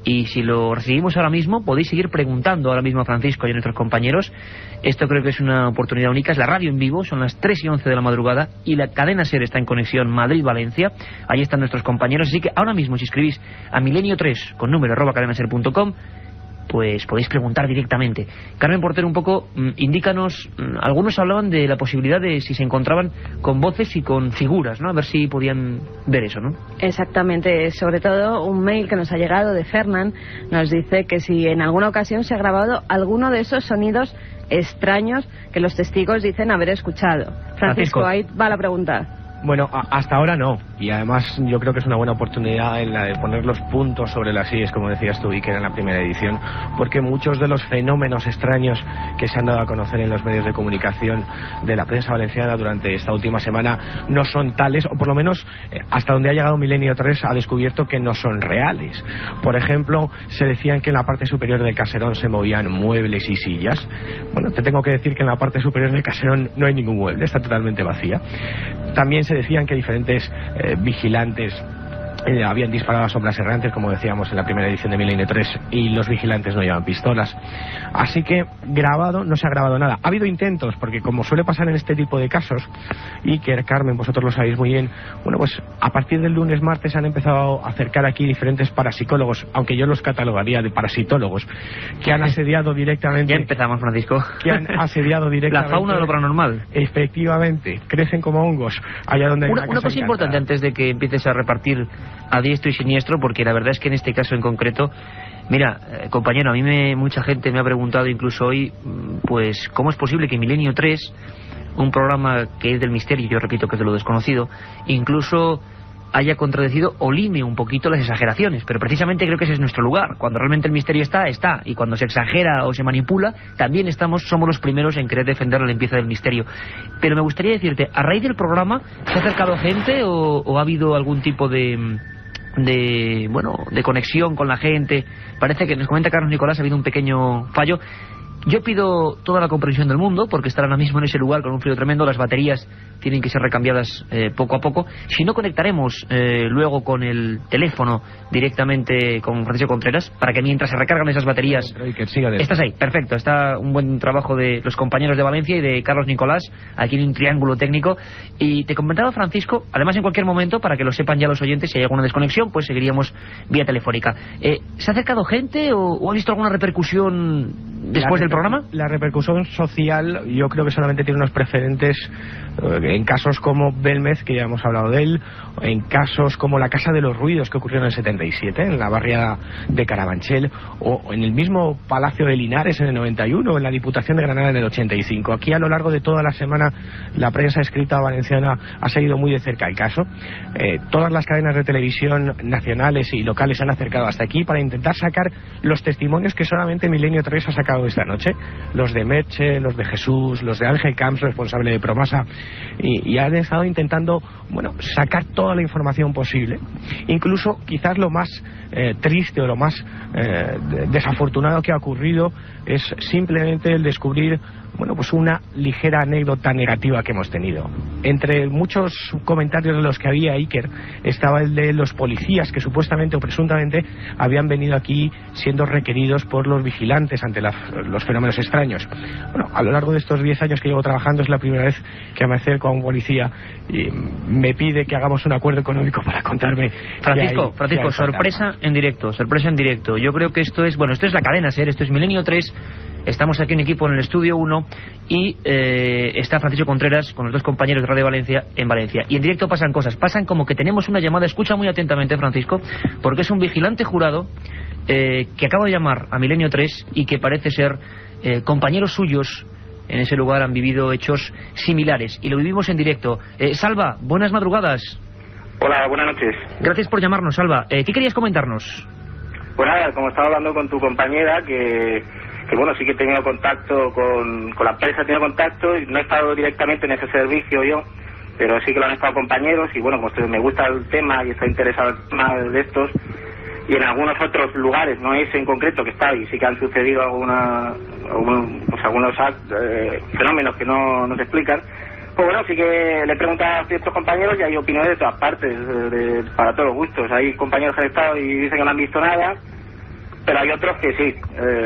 y si lo recibimos ahora mismo, podéis seguir preguntando ahora mismo a Francisco y a nuestros compañeros. Esto creo que es una oportunidad única. Es la radio en vivo, son las 3:11 de la madrugada, y la cadena SER está en conexión Madrid-Valencia. Ahí están nuestros compañeros, así que ahora mismo, si escribís a milenio3 con número @cadenaser.com, pues podéis preguntar directamente. Carmen Portero, un poco, indícanos, algunos hablaban de la posibilidad de si se encontraban con voces y con figuras, ¿no? A ver si podían ver eso, ¿no? Exactamente, sobre todo un mail que nos ha llegado de Fernán nos dice que si en alguna ocasión se ha grabado alguno de esos sonidos extraños que los testigos dicen haber escuchado. Francisco, ahí va la pregunta. Bueno, hasta ahora no, y además yo creo que es una buena oportunidad en la de poner los puntos sobre las IES, como decías tú, Iker, en la primera edición, porque muchos de los fenómenos extraños que se han dado a conocer en los medios de comunicación de la prensa valenciana durante esta última semana no son tales, o por lo menos hasta donde ha llegado Milenio 3 ha descubierto que no son reales. Por ejemplo, se decían que en la parte superior del caserón se movían muebles y sillas. Bueno, te tengo que decir que en la parte superior del caserón no hay ningún mueble, está totalmente vacía. También se decían que diferentes vigilantes habían disparado a sombras errantes, como decíamos en la primera edición de Milenio 3, y los vigilantes no llevan pistolas. Así que grabado, no se ha grabado nada. Ha habido intentos, porque como suele pasar en este tipo de casos, Iker, Carmen, vosotros lo sabéis muy bien, bueno, pues a partir del lunes, martes han empezado a acercar aquí diferentes parapsicólogos, aunque yo los catalogaría de parasitólogos, que han asediado directamente... Ya empezamos, Francisco. Que han asediado directamente... La fauna de lo paranormal. Efectivamente, crecen como hongos allá donde hay una cosa importante antes de que empieces a repartir a diestro y siniestro, porque la verdad es que en este caso en concreto, mira, compañero, a mí mucha gente me ha preguntado incluso hoy, pues, ¿cómo es posible que Milenio 3, un programa que es del misterio, yo repito que es de lo desconocido, incluso haya contradecido o lime un poquito las exageraciones? Pero precisamente creo que ese es nuestro lugar. Cuando realmente el misterio está, y cuando se exagera o se manipula, también somos los primeros en querer defender la limpieza del misterio. Pero me gustaría decirte, a raíz del programa, ¿se ha acercado gente o ha habido algún tipo de conexión con la gente? Parece que, nos comenta Carlos Nicolás, ha habido un pequeño fallo. Yo pido toda la comprensión del mundo, porque estar ahora mismo en ese lugar con un frío tremendo, las baterías tienen que ser recambiadas poco a poco. Si no, conectaremos luego con el teléfono directamente con Francisco Contreras, para que mientras se recargan esas baterías... Estás ahí, perfecto. Está un buen trabajo de los compañeros de Valencia y de Carlos Nicolás, aquí en un triángulo técnico. Y te comentaba, Francisco, además en cualquier momento, para que lo sepan ya los oyentes, si hay alguna desconexión, pues seguiríamos vía telefónica. ¿Se ha acercado gente o ha visto alguna repercusión después del programa? La repercusión social yo creo que solamente tiene unos precedentes en casos como Belmez, que ya hemos hablado de él, en casos como la Casa de los Ruidos, que ocurrió en el 77, en la barriada de Carabanchel, o en el mismo Palacio de Linares en el 91, o en la Diputación de Granada en el 85. Aquí a lo largo de toda la semana la prensa escrita valenciana ha seguido muy de cerca el caso. Todas las cadenas de televisión nacionales y locales se han acercado hasta aquí para intentar sacar los testimonios que solamente Milenio 3 ha sacado esta noche, los de Merche, los de Jesús, los de Ángel Camps, responsable de Promasa, y han estado intentando, bueno, sacar toda la información posible. Incluso quizás lo más triste o lo más desafortunado que ha ocurrido es simplemente el descubrir, bueno, pues una ligera anécdota negativa que hemos tenido. Entre muchos comentarios de los que había, Iker, estaba el de los policías que supuestamente o presuntamente habían venido aquí siendo requeridos por los vigilantes ante los fenómenos extraños. Bueno, a lo largo de estos 10 años que llevo trabajando es la primera vez que me acerco a un policía y me pide que hagamos un acuerdo económico para contarme. Francisco, sorpresa en directo. Yo creo que esto es la cadena SER, esto es Milenio 3. Estamos aquí en equipo en el estudio 1 y está Francisco Contreras con los dos compañeros de Radio Valencia en Valencia. Y en directo pasan cosas, pasan como que tenemos una llamada. Escucha muy atentamente, Francisco, porque es un vigilante jurado que acaba de llamar a Milenio 3 y que parece ser compañeros suyos en ese lugar han vivido hechos similares. Y lo vivimos en directo. Salva, buenas madrugadas. Hola, buenas noches. Gracias por llamarnos, Salva. ¿Qué querías comentarnos? Pues nada, como estaba hablando con tu compañera, que bueno, sí que he tenido contacto con la empresa, he tenido contacto, y no he estado directamente en ese servicio yo, pero sí que lo han estado compañeros, y bueno, como me gusta el tema y estoy interesado en el tema de estos, y en algunos otros lugares, no ese en concreto que está, y sí que han sucedido algunos fenómenos que no se explican. Pues bueno, sí que le he preguntado a ciertos compañeros y hay opiniones de todas partes, para todos los gustos. Hay compañeros que han estado y dicen que no han visto nada, pero hay otros que sí,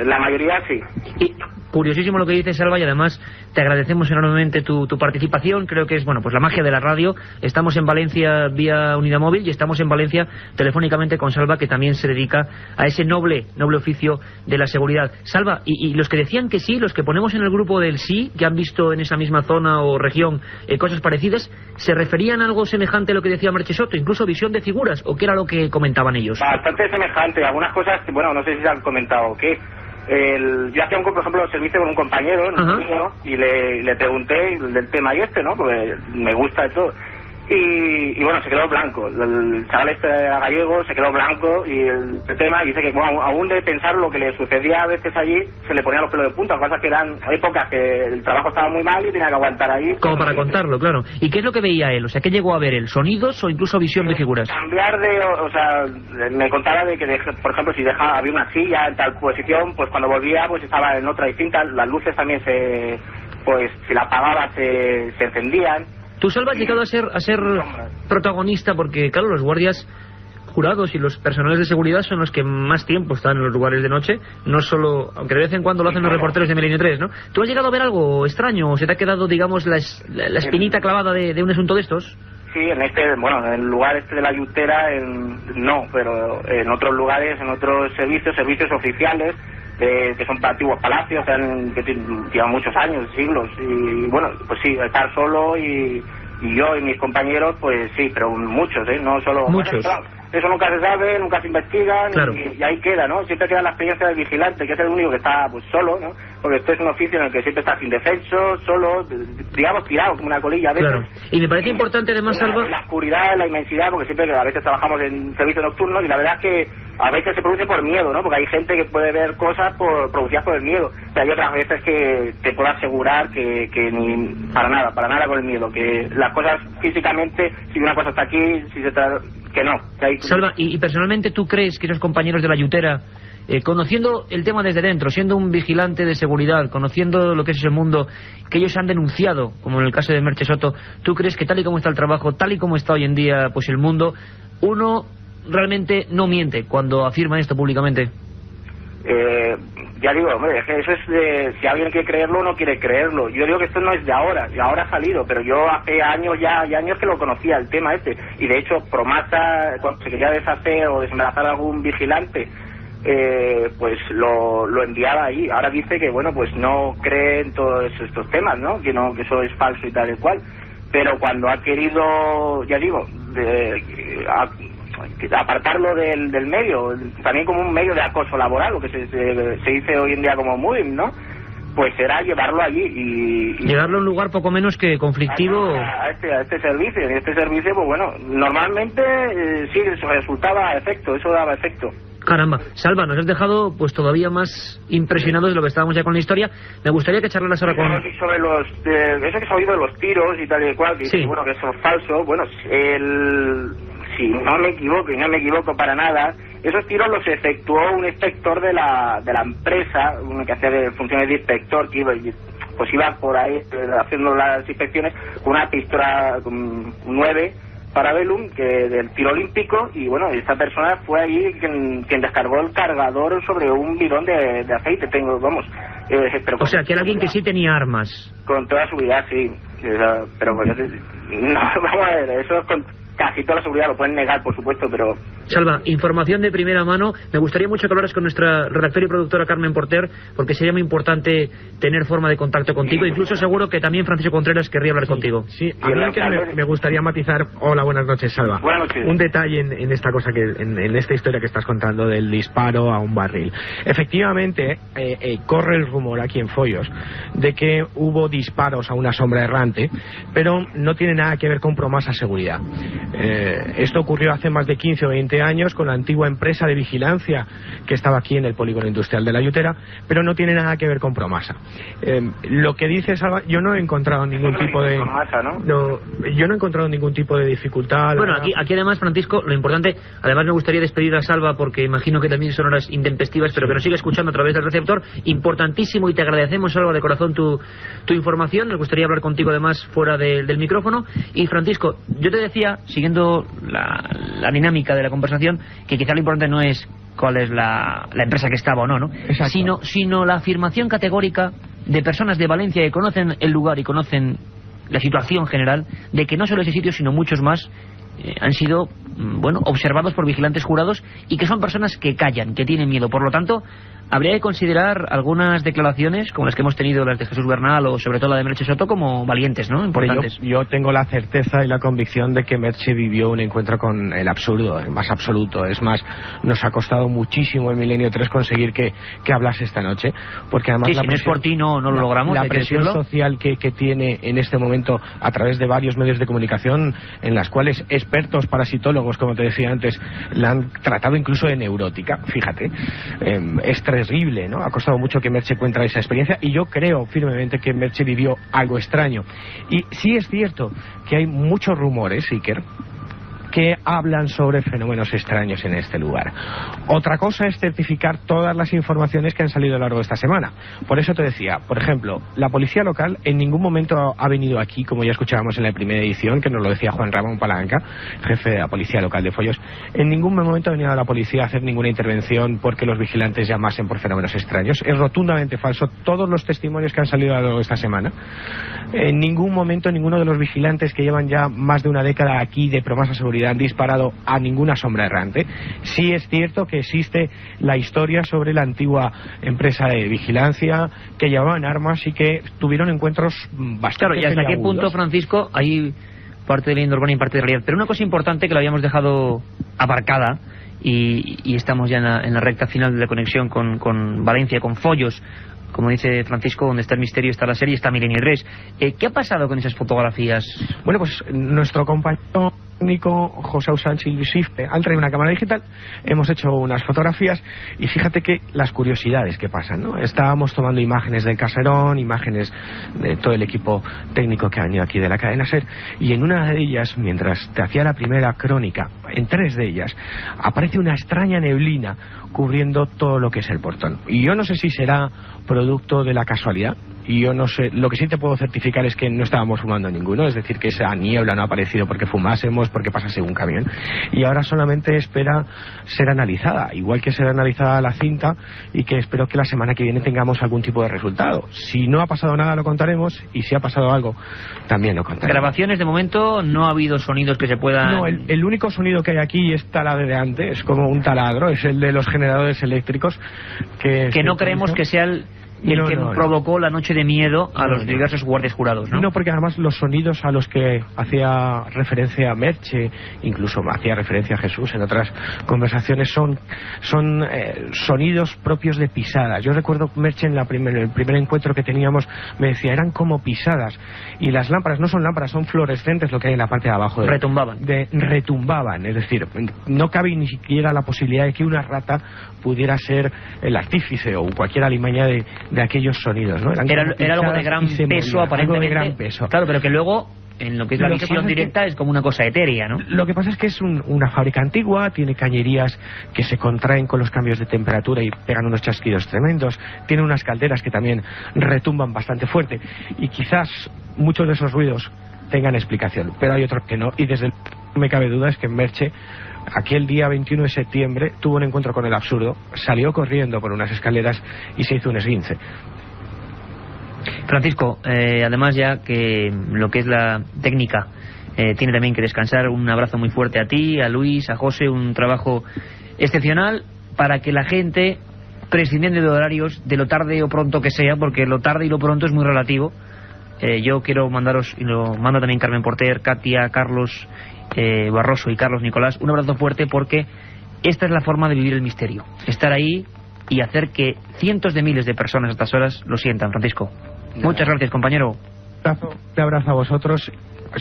la mayoría sí. Y Curiosísimo lo que dice Salva, y además te agradecemos enormemente tu participación. Creo que es, bueno, pues la magia de la radio. Estamos en Valencia vía unidad móvil y estamos en Valencia telefónicamente con Salva, que también se dedica a ese noble oficio de la seguridad. Salva, y los que decían que sí, los que ponemos en el grupo del sí, que han visto en esa misma zona o región cosas parecidas, ¿se referían a algo semejante a lo que decía Marchesotto, incluso visión de figuras, o qué era lo que comentaban ellos? Bastante semejante, algunas cosas que, bueno, no sé si se han comentado o qué. Yo hacía por ejemplo, servicio con un compañero, ¿no? Y le pregunté del tema y ¿no? Porque me gusta de todo. Y bueno, se quedó blanco. El chaval este era gallego, se quedó blanco, y el tema dice que, bueno, aún de pensar lo que le sucedía a veces allí, se le ponían los pelos de punta. Cosas que eran épocas que el trabajo estaba muy mal y tenía que aguantar ahí. Como para contarlo, claro. ¿Y qué es lo que veía él? O sea, ¿qué llegó a ver él? ¿Sonidos o incluso visión de figuras? Cambiar o sea, me contaba de que, por ejemplo, si había una silla en tal posición, pues cuando volvía, pues estaba en otra distinta. Las luces también si la apagaba, se encendían. ¿Tú, Salva, has llegado a ser protagonista? Porque, claro, los guardias jurados y los personales de seguridad son los que más tiempo están en los lugares de noche, no solo, aunque de vez en cuando lo hacen los reporteros de Milenio 3, ¿no? ¿Tú has llegado a ver algo extraño o se te ha quedado, digamos, la espinita clavada de un asunto de estos? Sí, en el lugar de la Yutera, no, pero en otros lugares, en otros servicios oficiales, que son antiguos palacios, que llevan muchos años, siglos, y bueno, pues sí, estar solo y yo y mis compañeros, pues sí, pero muchos, no solo... Muchos. Bueno, eso nunca se sabe, nunca se investiga, claro. y ahí queda, ¿no? Siempre queda la experiencia del vigilante, que es el único que está pues solo, ¿no? Porque esto es un oficio en el que siempre estás indefenso, solo, digamos, tirado como una colilla a veces. Claro. Y me parece importante además, Salva... La oscuridad, la inmensidad, porque siempre a veces trabajamos en servicios nocturnos y la verdad es que a veces se produce por miedo, ¿no? Porque hay gente que puede ver cosas producidas por el miedo. O sea, hay otras veces que te puedo asegurar que ni para nada con el miedo. Que las cosas físicamente, si una cosa está aquí, si se trata... que no. Que hay... Salva, y personalmente, ¿tú crees que esos compañeros de la Yutera, conociendo el tema desde dentro, siendo un vigilante de seguridad, conociendo lo que es ese mundo, que ellos han denunciado, como en el caso de Marchesotto, ¿tú crees que tal y como está el trabajo, tal y como está hoy en día pues el mundo, uno realmente no miente cuando afirma esto públicamente? Ya digo, hombre, es que eso es de... Si alguien quiere creerlo o no quiere creerlo. Yo digo que esto no es de ahora, y ahora ha salido, pero yo hace años años que lo conocía, el tema este. Y de hecho, Promasa, cuando se quería deshacer o desembarazar a algún vigilante, pues lo enviaba ahí. Ahora dice que, bueno, pues no cree en todos estos temas, ¿no? Que eso es falso y tal y cual. Pero cuando ha querido, ya digo, apartarlo del medio, también como un medio de acoso laboral, lo que se dice hoy en día como moving, ¿no? Pues era llevarlo allí y llevarlo a un lugar poco menos que conflictivo a este servicio. En este servicio, pues bueno, normalmente sí, eso resultaba efecto, eso daba efecto. Caramba, Salva, nos has dejado pues todavía más impresionados de lo que estábamos ya con la historia. Me gustaría que charlaras ahora con... Sobre eso que se ha oído de los tiros y tal y cual, que sí. Bueno, que eso es falso. Bueno, si no me equivoco para nada, esos tiros los efectuó un inspector de la empresa, uno que hacía funciones de inspector, que iba por ahí haciendo las inspecciones con una pistola con 9 Parabellum, del tiro olímpico, y bueno, esta persona fue ahí quien descargó el cargador sobre un bidón de aceite. O sea, que era alguien que sí tenía armas. Con toda seguridad, sí. Pero pues, no, vamos a ver, eso es con casi toda la seguridad, lo pueden negar, por supuesto, pero... Salva, información de primera mano. Me gustaría mucho que hablaras con nuestra redactora y productora Carmen Porter, porque sería muy importante tener forma de contacto contigo. Incluso seguro que también Francisco Contreras querría hablar contigo. Sí, a mí me gustaría matizar. Hola, buenas noches, Salva. Buenas noches. Un detalle en esta cosa en esta historia que estás contando del disparo a un barril. Efectivamente, corre el rumor aquí en Foios de que hubo disparos a una sombra errante, pero no tiene nada que ver con Promasa Seguridad. Esto ocurrió hace más de 15 o 20 años con la antigua empresa de vigilancia que estaba aquí en el polígono industrial de la Yutera, pero no tiene nada que ver con Promasa. Lo que dice Salva, yo no he encontrado ningún tipo de... yo no he encontrado ningún tipo de dificultad. Bueno, aquí además, Francisco, lo importante, además me gustaría despedir a Salva porque imagino que también son horas intempestivas, pero que nos siga escuchando a través del receptor. Importantísimo, y te agradecemos, Salva, de corazón tu información. Nos gustaría hablar contigo además fuera del micrófono. Y Francisco, yo te decía, siguiendo la dinámica de la conversación, que quizá lo importante no es cuál es la empresa que estaba o no, sino la afirmación categórica de personas de Valencia que conocen el lugar y conocen la situación general, de que no solo ese sitio, sino muchos más han sido, observados por vigilantes jurados y que son personas que callan, que tienen miedo. Por lo tanto, habría que considerar algunas declaraciones, como las que hemos tenido, las de Jesús Bernal o sobre todo la de Merche Soto, como valientes, ¿no? Importantes. Yo tengo la certeza y la convicción de que Merche vivió un encuentro con el absurdo, el más absoluto. Es más, nos ha costado muchísimo en Milenio 3 conseguir que hablase esta noche, porque además si no es por ti no lo logramos. La presión social que tiene en este momento a través de varios medios de comunicación, en las cuales expertos parasitólogos, como te decía antes, la han tratado incluso de neurótica, fíjate, es terrible, ¿no? Ha costado mucho que Merche cuente esa experiencia y yo creo firmemente que Merche vivió algo extraño. Y sí es cierto que hay muchos rumores, Iker, que hablan sobre fenómenos extraños en este lugar. Otra cosa es certificar todas las informaciones que han salido a lo largo de esta semana. Por eso te decía, por ejemplo, la policía local en ningún momento ha venido aquí, como ya escuchábamos en la primera edición, que nos lo decía Juan Ramón Palanca, jefe de la policía local de Foyos. En ningún momento ha venido la policía a hacer ninguna intervención porque los vigilantes llamasen por fenómenos extraños. Es rotundamente falso. Todos los testimonios que han salido a lo largo de esta semana, en ningún momento ninguno de los vigilantes que llevan ya más de una década aquí de promesa seguridad han disparado a ninguna sombra errante. Sí es cierto que existe la historia sobre la antigua empresa de vigilancia que llevaban armas y que tuvieron encuentros bastante claro, y hasta qué punto, Francisco, hay parte de leyenda urbana y parte de realidad. Pero una cosa importante que lo habíamos dejado aparcada y estamos ya en la recta final de la conexión con Valencia, con Foyos, como dice Francisco, donde está el misterio, está la serie, está Milenio 3. ¿Qué ha pasado con esas fotografías? Bueno, pues nuestro compañero técnico José Sánchez y Luis Cifre han traído una cámara digital, hemos hecho unas fotografías y fíjate que las curiosidades que pasan, ¿no? Estábamos tomando imágenes del caserón, imágenes de todo el equipo técnico que ha venido aquí de la cadena SER, y en una de ellas, mientras te hacía la primera crónica, en 3 de ellas aparece una extraña neblina cubriendo todo lo que es el portón. Y yo no sé si será producto de la casualidad, y yo no sé, lo que sí te puedo certificar es que no estábamos fumando ninguno, es decir, que esa niebla no ha aparecido porque fumásemos, porque pasase un camión, y ahora solamente espera ser analizada, igual que será analizada la cinta, y que espero que la semana que viene tengamos algún tipo de resultado. Si no ha pasado nada lo contaremos, y si ha pasado algo también lo contaremos. Grabaciones de momento, no ha habido sonidos que se puedan... No, el único sonido que hay aquí es taladreante, es como un taladro, es el de los generadores eléctricos que no creemos que sea el que provocó la noche de miedo a los diversos guardias jurados, ¿no? No, porque además los sonidos a los que hacía referencia Merche, incluso hacía referencia a Jesús en otras conversaciones, son sonidos propios de pisadas. Yo recuerdo Merche en el primer encuentro que teníamos, me decía, eran como pisadas, y las lámparas no son lámparas, son fluorescentes, lo que hay en la parte de abajo. Retumbaban, es decir, no cabe ni siquiera la posibilidad de que una rata pudiera ser el artífice o cualquier alimaña de aquellos sonidos, ¿no? Era algo de gran peso, aparentemente. Algo de gran peso. Claro, pero que luego, en lo que es la visión directa, es como una cosa etérea, ¿no? Lo que pasa es que es una fábrica antigua, tiene cañerías que se contraen con los cambios de temperatura y pegan unos chasquidos tremendos, tiene unas calderas que también retumban bastante fuerte, y quizás muchos de esos ruidos tengan explicación, pero hay otros que no, y desde me cabe duda es que Merche, aquel día 21 de septiembre, tuvo un encuentro con el absurdo, salió corriendo por unas escaleras y se hizo un esguince. Francisco, además ya que lo que es la técnica tiene también que descansar, un abrazo muy fuerte a ti, a Luis, a José, un trabajo excepcional para que la gente, prescindiendo de horarios, de lo tarde o pronto que sea, porque lo tarde y lo pronto es muy relativo. Yo quiero mandaros, y lo manda también Carmen Porter, Katia, Carlos Barroso y Carlos Nicolás, un abrazo fuerte, porque esta es la forma de vivir el misterio, estar ahí y hacer que cientos de miles de personas a estas horas lo sientan. Francisco, muchas gracias, compañero. Un abrazo a vosotros.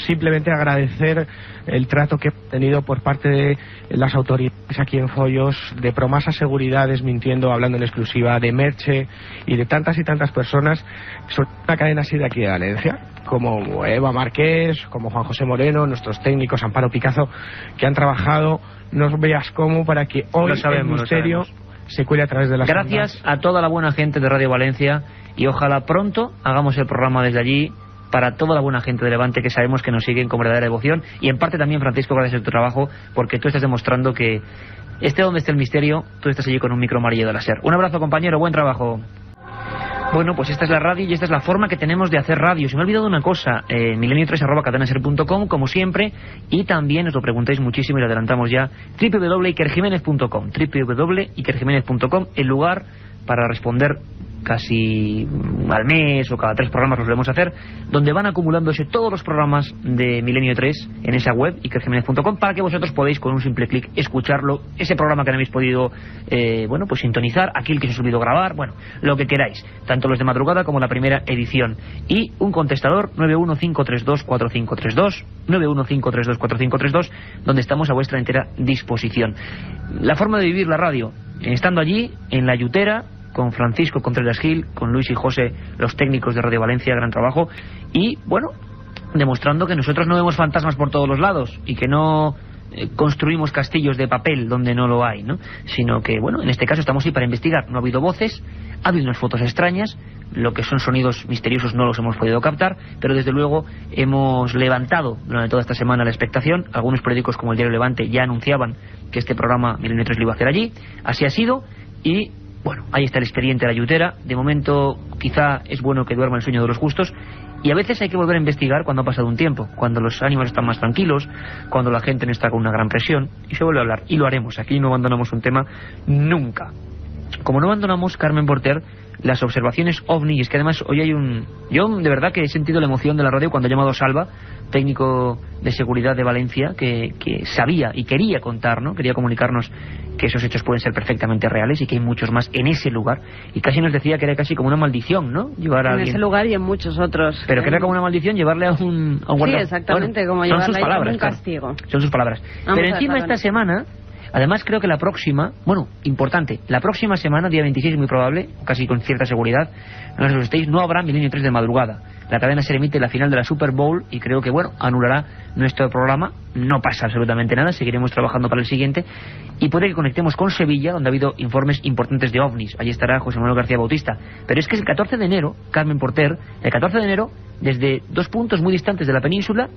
Simplemente agradecer el trato que he tenido por parte de las autoridades aquí en Foyos, de Promasa Seguridad desmintiendo, hablando en exclusiva, de Merche y de tantas y tantas personas, sobre una cadena así de aquí de Valencia, como Eva Márquez, como Juan José Moreno, nuestros técnicos, Amparo Picazo, que han trabajado, no veas cómo, para que hoy el misterio se cuele a través de las Gracias ondas. A toda la buena gente de Radio Valencia, y ojalá pronto hagamos el programa desde allí para toda la buena gente de Levante, que sabemos que nos siguen con verdadera devoción, y en parte también, Francisco, gracias a tu trabajo, porque tú estás demostrando que esté donde esté el misterio, tú estás allí con un micro amarillo de la SER. Un abrazo, compañero, buen trabajo. Bueno, pues esta es la radio y esta es la forma que tenemos de hacer radio. Se me ha olvidado una cosa, milenio3@cadenaser.com, como siempre, y también os lo preguntáis muchísimo y lo adelantamos ya, www.ikerjimenez.com, www.ikerjimenez.com, el lugar para responder casi al mes o cada 3 programas los debemos hacer, donde van acumulándose todos los programas de Milenio 3 en esa web, ikerjimenez.com, para que vosotros podáis con un simple clic escucharlo, ese programa que no habéis podido bueno, pues sintonizar, aquel que se os olvidó grabar, bueno, lo que queráis, tanto los de madrugada como la primera edición, y un contestador 915324532, 915324532, donde estamos a vuestra entera disposición. La forma de vivir la radio, estando allí en la Yutera con Francisco Contreras Gil, con Luis y José, los técnicos de Radio Valencia, gran trabajo, y bueno, demostrando que nosotros no vemos fantasmas por todos los lados y que no construimos castillos de papel donde no lo hay, ¿no? Sino que, bueno, en este caso estamos ahí para investigar. No ha habido voces, ha habido unas fotos extrañas, lo que son sonidos misteriosos no los hemos podido captar, pero desde luego hemos levantado durante toda esta semana la expectación. Algunos periódicos como el Diario Levante ya anunciaban que este programa Milenio 3 lo iba a hacer allí, así ha sido, y bueno, ahí está el expediente de la Yutera. De momento quizá es bueno que duerma el sueño de los justos, y a veces hay que volver a investigar cuando ha pasado un tiempo, cuando los ánimos están más tranquilos, cuando la gente no está con una gran presión, y se vuelve a hablar, y lo haremos. Aquí no abandonamos un tema nunca, como no abandonamos, Carmen Porter, las observaciones OVNI. Y es que además hoy hay yo de verdad que he sentido la emoción de la radio cuando ha llamado Salva, técnico de seguridad de Valencia, que sabía y quería contar, ¿no? Quería comunicarnos que esos hechos pueden ser perfectamente reales y que hay muchos más en ese lugar, y casi nos decía que era casi como una maldición, ¿no? Llevar a alguien en ese lugar y en muchos otros. Pero que era como una maldición llevarle a un guardia. Sí, exactamente, bueno, como llevarle a un claro, castigo. Son sus palabras. Pero encima esta semana, además creo que la próxima, bueno, importante, la próxima semana, día 26, muy probable, casi con cierta seguridad, no os asustéis, no habrá Milenio 3 de madrugada. La cadena se emite la final de la Super Bowl y creo que, bueno, anulará nuestro programa. No pasa absolutamente nada, seguiremos trabajando para el siguiente, y puede que conectemos con Sevilla, donde ha habido informes importantes de OVNIs. Allí estará José Manuel García Bautista. Pero es que el 14 de enero, Carmen Porter, el 14 de enero, desde 2 puntos muy distantes de la península,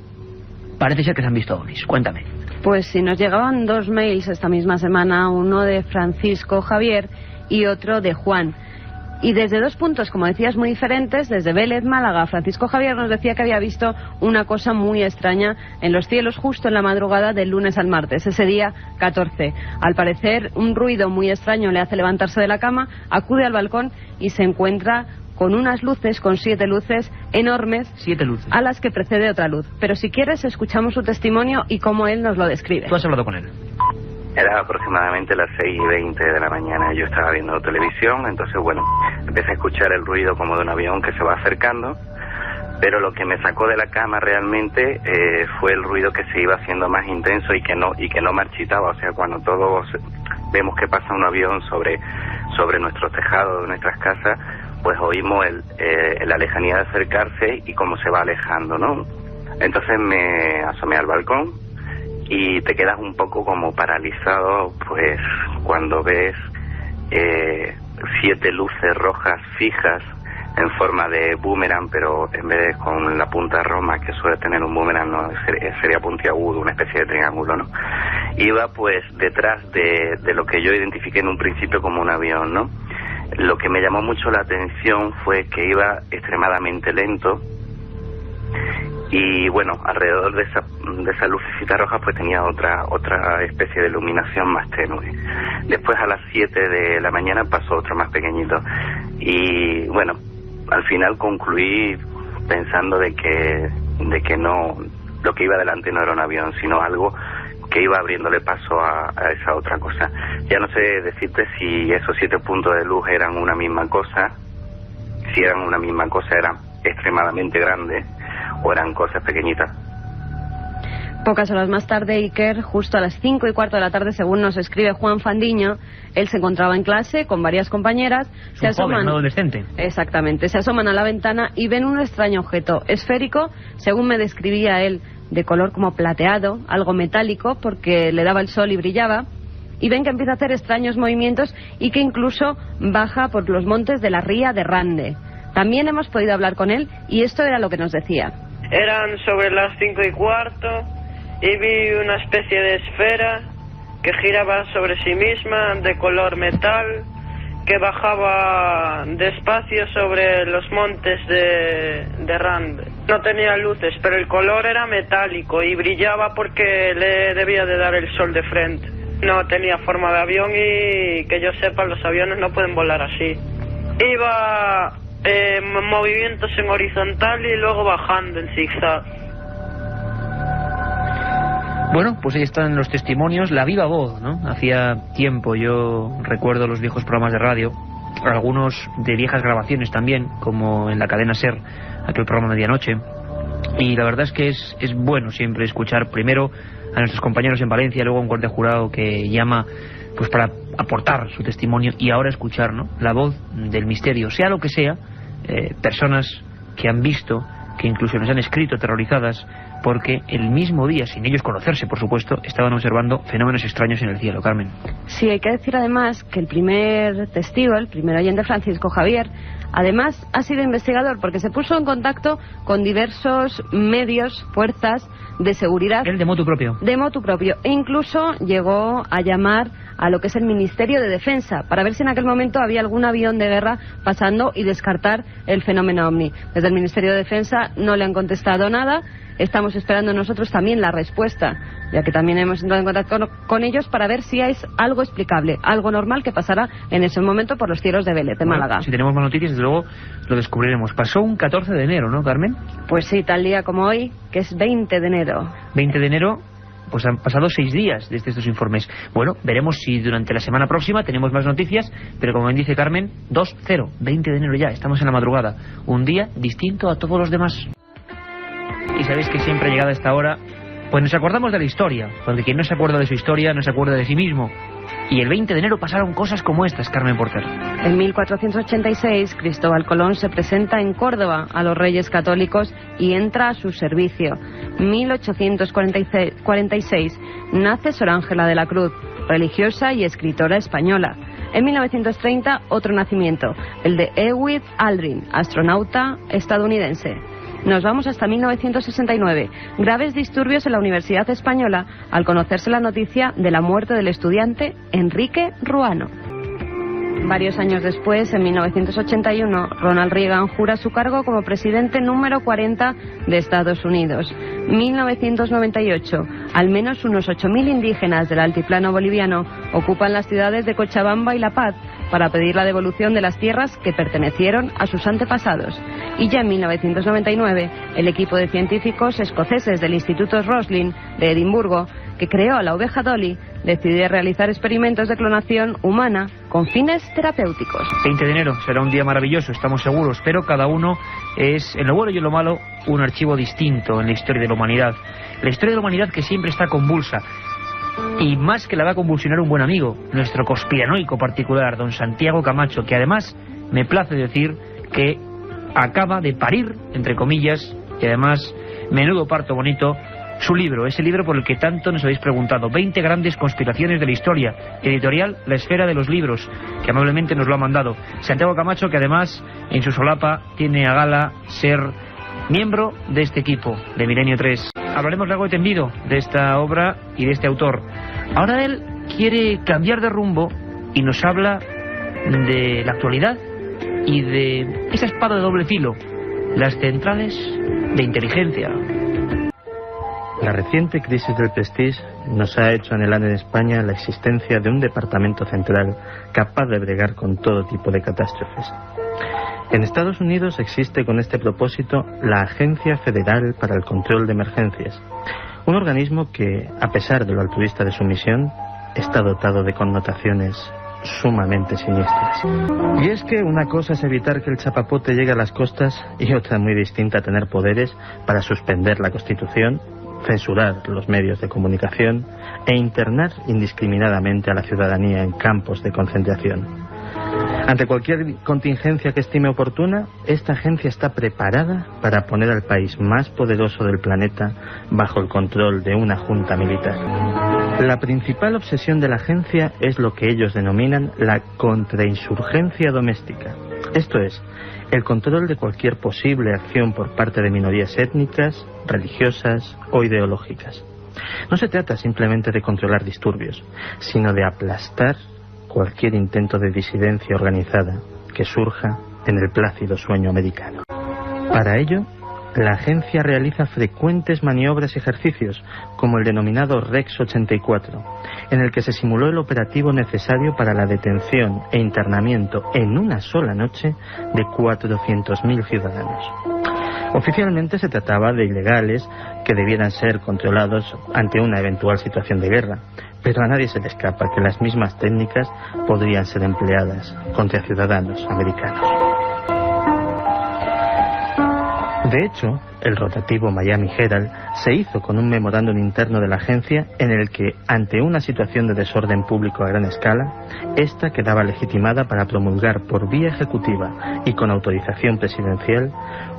parece ser que se han visto OVNIs. Cuéntame. Pues si nos llegaban 2 mails esta misma semana, uno de Francisco Javier y otro de Juan. Y desde 2 puntos, como decías, muy diferentes, desde Vélez, Málaga, Francisco Javier nos decía que había visto una cosa muy extraña en los cielos justo en la madrugada del lunes al martes, ese día 14. Al parecer, un ruido muy extraño le hace levantarse de la cama, acude al balcón y se encuentra con unas luces, con 7 luces enormes, 7 luces, a las que precede otra luz. Pero si quieres, escuchamos su testimonio y cómo él nos lo describe. Tú has hablado con él. Era aproximadamente las 6:20 de la mañana. Yo estaba viendo televisión, entonces bueno, empecé a escuchar el ruido como de un avión que se va acercando, pero lo que me sacó de la cama realmente fue el ruido que se iba haciendo más intenso y que no marchitaba. O sea, cuando todos vemos que pasa un avión sobre nuestros tejados de nuestras casas, pues oímos la lejanía de acercarse y cómo se va alejando, ¿no? Entonces me asomé al balcón y te quedas un poco como paralizado, pues cuando ves 7 luces rojas fijas en forma de boomerang, pero en vez de con la punta roma que suele tener un boomerang, no, sería puntiagudo, una especie de triángulo, ¿no? Iba pues detrás de lo que yo identifiqué en un principio como un avión, ¿no? Lo que me llamó mucho la atención fue que iba extremadamente lento. Y bueno, alrededor de esa lucecita roja pues tenía otra especie de iluminación más tenue. Después a las 7 de la mañana pasó otro más pequeñito. Y bueno, al final concluí pensando de que no, lo que iba delante no era un avión, sino algo que iba abriéndole paso a esa otra cosa. Ya no sé decirte si esos 7 puntos de luz eran una misma cosa. Si eran una misma cosa, eran extremadamente grandes, o eran cosas pequeñitas. Pocas horas más tarde, Iker, justo a las 5:15 de la tarde, según nos escribe Juan Fandiño, él se encontraba en clase con varias compañeras. Se asoman, joven, un adolescente. Exactamente, se asoman a la ventana y ven un extraño objeto esférico, según me describía él, de color como plateado, algo metálico, porque le daba el sol y brillaba, y ven que empieza a hacer extraños movimientos y que incluso baja por los montes de la ría de Rande. También hemos podido hablar con él y esto era lo que nos decía. Eran sobre las 5:15 y vi una especie de esfera que giraba sobre sí misma de color metal que bajaba despacio sobre los montes de Rand. No tenía luces, pero el color era metálico y brillaba porque le debía de dar el sol de frente. No tenía forma de avión y que yo sepa los aviones no pueden volar así. Iba movimientos en horizontal y luego bajando en zigzag. Bueno, pues ahí están los testimonios, la viva voz, ¿no? Hacía tiempo, yo recuerdo los viejos programas de radio, algunos de viejas grabaciones también, como en la cadena SER, aquel programa Medianoche, y la verdad es que es bueno siempre escuchar primero a nuestros compañeros en Valencia, luego a un cuartel jurado que llama pues para aportar su testimonio, y ahora escuchar, ¿no?, la voz del misterio, sea lo que sea, personas que han visto, que incluso nos han escrito terrorizadas, porque el mismo día, sin ellos conocerse, por supuesto, estaban observando fenómenos extraños en el cielo. Carmen. Sí, hay que decir además que el primer testigo, el primer oyente, Francisco Javier, además ha sido investigador porque se puso en contacto con diversos medios, fuerzas de seguridad. Él de motu propio. De motu propio. E incluso llegó a llamar a lo que es el Ministerio de Defensa para ver si en aquel momento había algún avión de guerra pasando y descartar el fenómeno ovni. Desde el Ministerio de Defensa no le han contestado nada. Estamos esperando nosotros también la respuesta, ya que también hemos entrado en contacto con ellos para ver si es algo explicable, algo normal que pasará en ese momento por los cielos de Vélez, de Málaga. Si tenemos más noticias, desde luego lo descubriremos. Pasó un 14 de enero, ¿no, Carmen? Pues sí, tal día como hoy, que es 20 de enero. 20 de enero, pues han pasado 6 días desde estos informes. Bueno, veremos si durante la semana próxima tenemos más noticias, pero como bien dice Carmen, 2-0, 20 de enero ya, estamos en la madrugada. Un día distinto a todos los demás. Y sabéis que siempre llegada esta hora, pues nos acordamos de la historia, porque quien no se acuerda de su historia no se acuerda de sí mismo. Y el 20 de enero pasaron cosas como estas, Carmen Porter. En 1486, Cristóbal Colón se presenta en Córdoba a los Reyes Católicos y entra a su servicio. 1846, nace Sor Ángela de la Cruz, religiosa y escritora española. En 1930, otro nacimiento, el de Edwin Aldrin, astronauta estadounidense. Nos vamos hasta 1969. Graves disturbios en la Universidad Española al conocerse la noticia de la muerte del estudiante Enrique Ruano. Varios años después, en 1981, Ronald Reagan jura su cargo como presidente número 40 de Estados Unidos. 1998, al menos unos 8.000 indígenas del altiplano boliviano ocupan las ciudades de Cochabamba y La Paz para pedir la devolución de las tierras que pertenecieron a sus antepasados. Y ya en 1999, el equipo de científicos escoceses del Instituto Roslin de Edimburgo, que creó a la oveja Dolly, decidió realizar experimentos de clonación humana con fines terapéuticos. 20 de enero será un día maravilloso, estamos seguros, pero cada uno es, en lo bueno y en lo malo, un archivo distinto en la historia de la humanidad. La historia de la humanidad que siempre está convulsa. Y más que la va a convulsionar un buen amigo, nuestro conspiranoico particular, don Santiago Camacho, que además me place decir que acaba de parir, entre comillas, y además, menudo parto bonito, su libro, ese libro por el que tanto nos habéis preguntado, 20 grandes conspiraciones de la historia, editorial La Esfera de los Libros, que amablemente nos lo ha mandado Santiago Camacho, que además en su solapa tiene a gala ser miembro de este equipo de Milenio 3. Hablaremos largo y tendido de esta obra y de este autor. Ahora él quiere cambiar de rumbo y nos habla de la actualidad y de esa espada de doble filo, las centrales de inteligencia. La reciente crisis del Prestige nos ha hecho anhelar en España la existencia de un departamento central capaz de bregar con todo tipo de catástrofes. En Estados Unidos existe con este propósito la Agencia Federal para el Control de Emergencias, un organismo que, a pesar de lo altruista de su misión, está dotado de connotaciones sumamente siniestras. Y es que una cosa es evitar que el chapapote llegue a las costas y otra muy distinta tener poderes para suspender la Constitución, censurar los medios de comunicación e internar indiscriminadamente a la ciudadanía en campos de concentración. Ante cualquier contingencia que estime oportuna, esta agencia está preparada para poner al país más poderoso del planeta bajo el control de una junta militar. La principal obsesión de la agencia es lo que ellos denominan la contrainsurgencia doméstica. Esto es, el control de cualquier posible acción por parte de minorías étnicas, religiosas o ideológicas. No se trata simplemente de controlar disturbios, sino de aplastar cualquier intento de disidencia organizada que surja en el plácido sueño americano. Para ello, la agencia realiza frecuentes maniobras y ejercicios, como el denominado Rex 84, en el que se simuló el operativo necesario para la detención e internamiento en una sola noche de 400.000 ciudadanos. Oficialmente se trataba de ilegales que debieran ser controlados ante una eventual situación de guerra, pero a nadie se le escapa que las mismas técnicas podrían ser empleadas contra ciudadanos americanos. De hecho, el rotativo Miami Herald se hizo con un memorándum interno de la agencia en el que, ante una situación de desorden público a gran escala, esta quedaba legitimada para promulgar por vía ejecutiva y con autorización presidencial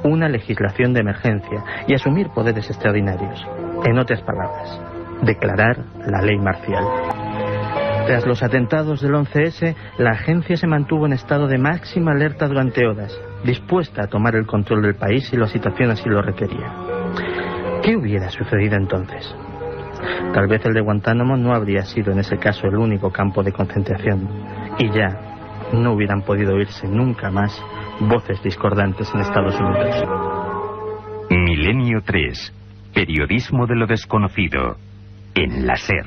una legislación de emergencia y asumir poderes extraordinarios. En otras palabras, declarar la ley marcial. Tras los atentados del 11S, la agencia se mantuvo en estado de máxima alerta durante horas, dispuesta a tomar el control del país si la situación así lo requería. ¿Qué hubiera sucedido entonces? Tal vez el de Guantánamo no habría sido en ese caso el único campo de concentración, y ya no hubieran podido oírse nunca más voces discordantes en Estados Unidos. Milenio 3. Periodismo de lo desconocido. En la SER.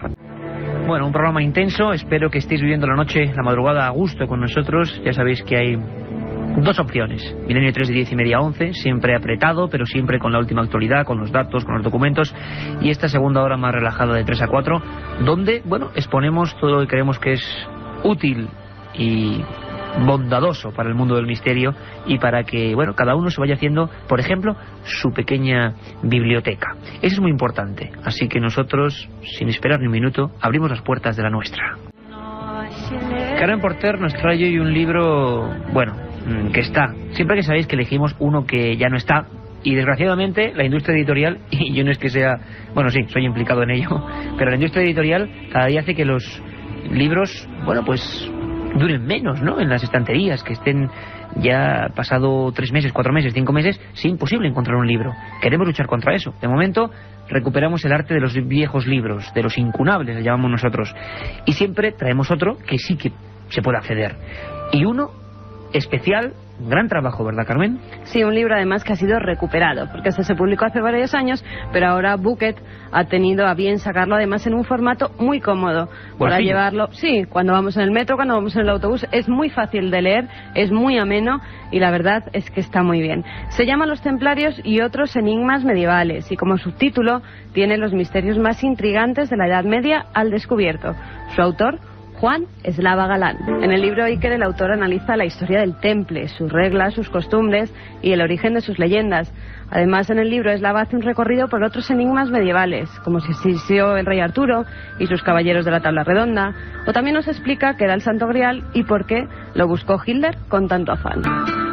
Bueno, un programa intenso. Espero que estéis viviendo la noche, la madrugada a gusto con nosotros. Ya sabéis que hay dos opciones. Milenio 3 de 10:30 a 11, siempre apretado, pero siempre con la última actualidad, con los datos, con los documentos. Y esta segunda hora más relajada de 3 a 4, donde, bueno, exponemos todo lo que creemos que es útil y bondadoso para el mundo del misterio y para que, bueno, cada uno se vaya haciendo, por ejemplo, su pequeña biblioteca. Eso es muy importante. Así que nosotros, sin esperar ni un minuto, abrimos las puertas de la nuestra. Carmen Porter nos trae hoy un libro, bueno, que está. Siempre que sabéis que elegimos uno que ya no está, y desgraciadamente la industria editorial, y yo no es que sea, bueno, sí, soy implicado en ello, pero la industria editorial cada día hace que los libros, bueno, pues duren menos, ¿no? En las estanterías, que estén ya pasado 3 meses, 4 meses, 5 meses, es imposible encontrar un libro. Queremos luchar contra eso. De momento recuperamos el arte de los viejos libros, de los incunables, le llamamos nosotros, y siempre traemos otro que sí que se puede acceder. Y uno especial, gran trabajo, ¿verdad, Carmen? Sí, un libro además que ha sido recuperado, porque este se publicó hace varios años, pero ahora Bucket ha tenido a bien sacarlo además en un formato muy cómodo para llevarlo. Sí, cuando vamos en el metro, cuando vamos en el autobús, es muy fácil de leer, es muy ameno y la verdad es que está muy bien. Se llama Los Templarios y otros enigmas medievales y como subtítulo tiene los misterios más intrigantes de la Edad Media al descubierto. Su autor, Juan Eslava Galán. En el libro Iker, el autor analiza la historia del temple, sus reglas, sus costumbres y el origen de sus leyendas. Además, en el libro Eslava hace un recorrido por otros enigmas medievales, como si existió el rey Arturo y sus caballeros de la tabla redonda, o también nos explica qué era el Santo Grial y por qué lo buscó Hitler con tanto afán.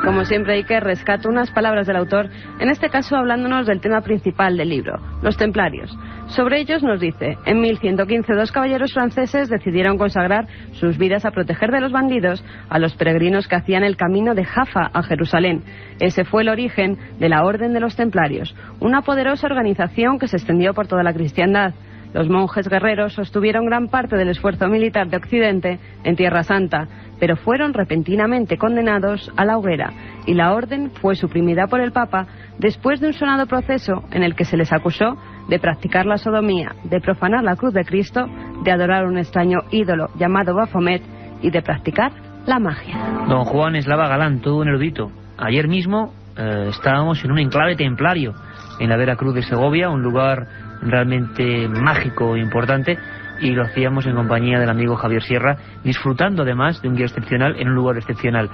Como siempre, Iker rescata unas palabras del autor, en este caso hablándonos del tema principal del libro, los templarios. Sobre ellos nos dice, en 1115 2 caballeros franceses decidieron consagrar sus vidas a proteger de los bandidos a los peregrinos que hacían el camino de Jaffa a Jerusalén. Ese fue el origen de la Orden de los Templarios, una poderosa organización que se extendió por toda la cristiandad. Los monjes guerreros sostuvieron gran parte del esfuerzo militar de Occidente en Tierra Santa, pero fueron repentinamente condenados a la hoguera y la orden fue suprimida por el Papa después de un sonado proceso en el que se les acusó de practicar la sodomía, de profanar la cruz de Cristo, de adorar un extraño ídolo llamado Baphomet y de practicar la magia. Don Juan Eslava Galán, todo un erudito. Ayer mismo estábamos en un enclave templario en la Vera Cruz de Segovia, un lugar realmente mágico e importante, y lo hacíamos en compañía del amigo Javier Sierra, disfrutando además de un guía excepcional en un lugar excepcional.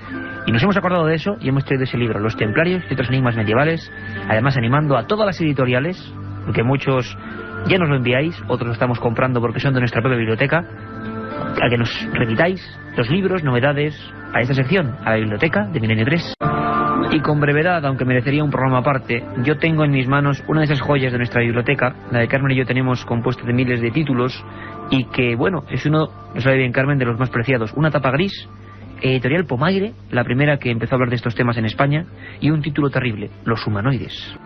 Y nos hemos acordado de eso y hemos traído ese libro, Los Templarios y otros enigmas medievales, además animando a todas las editoriales, porque muchos ya nos lo enviáis, otros lo estamos comprando porque son de nuestra propia biblioteca, a que nos remitáis los libros, novedades a esta sección, a la biblioteca de Milenio 3. Y con brevedad, aunque merecería un programa aparte, yo tengo en mis manos una de esas joyas de nuestra biblioteca, la de Carmen y yo tenemos compuesta de miles de títulos, y que, bueno, es uno, lo sabe bien Carmen, de los más preciados, una tapa gris, editorial Pomaire, la primera que empezó a hablar de estos temas en España, y un título terrible, Los humanoides.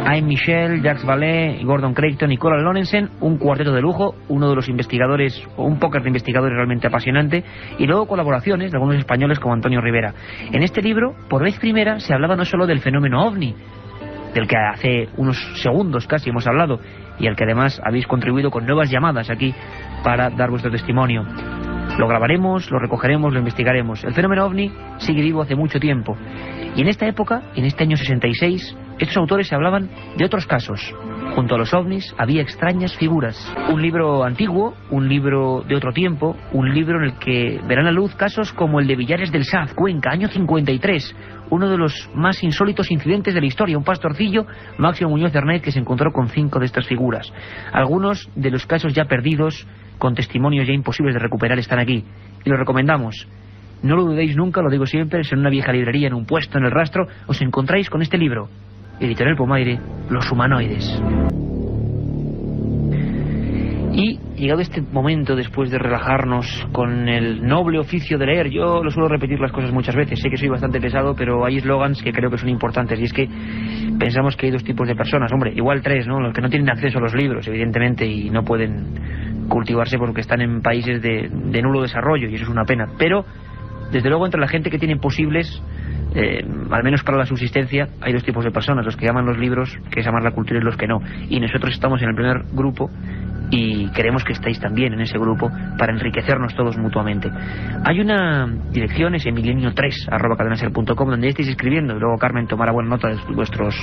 Ian Michel, Jacques Vallée, Gordon Creighton y Coral Lorenzen, un cuarteto de lujo, uno de los investigadores, o un póker de investigadores realmente apasionante, y luego colaboraciones de algunos españoles como Antonio Rivera. En este libro, por vez primera, se hablaba no solo del fenómeno OVNI, del que hace unos segundos casi hemos hablado, y al que además habéis contribuido con nuevas llamadas aquí para dar vuestro testimonio. Lo grabaremos, lo recogeremos, lo investigaremos. El fenómeno OVNI sigue vivo hace mucho tiempo. Y en esta época, en este año 66, estos autores se hablaban de otros casos. Junto a los ovnis había extrañas figuras. Un libro antiguo, un libro de otro tiempo, un libro en el que verán a luz casos como el de Villares del Saz, Cuenca, año 53. Uno de los más insólitos incidentes de la historia. Un pastorcillo, Máximo Muñoz de Arnaiz, que se encontró con 5 de estas figuras. Algunos de los casos ya perdidos, con testimonios ya imposibles de recuperar, están aquí. Y los recomendamos. No lo dudéis nunca, lo digo siempre, si en una vieja librería, en un puesto, en el rastro, os encontráis con este libro. Editorial Pomaire, Los humanoides. Y llegado este momento, después de relajarnos con el noble oficio de leer, yo lo suelo repetir las cosas muchas veces, sé que soy bastante pesado, pero hay eslogans que creo que son importantes, y es que pensamos que hay 2 tipos de personas, hombre, igual 3, ¿no? Los que no tienen acceso a los libros, evidentemente, y no pueden cultivarse porque están en países de nulo desarrollo, y eso es una pena, pero desde luego entre la gente que tiene posibles, al menos para la subsistencia, hay 2 tipos de personas, los que aman los libros, que es amar la cultura, y los que no, y nosotros estamos en el primer grupo, y queremos que estéis también en ese grupo para enriquecernos todos mutuamente. Hay una dirección, es milenio3@cadenaser.com, donde estáis escribiendo, y luego Carmen tomará buena nota de vuestros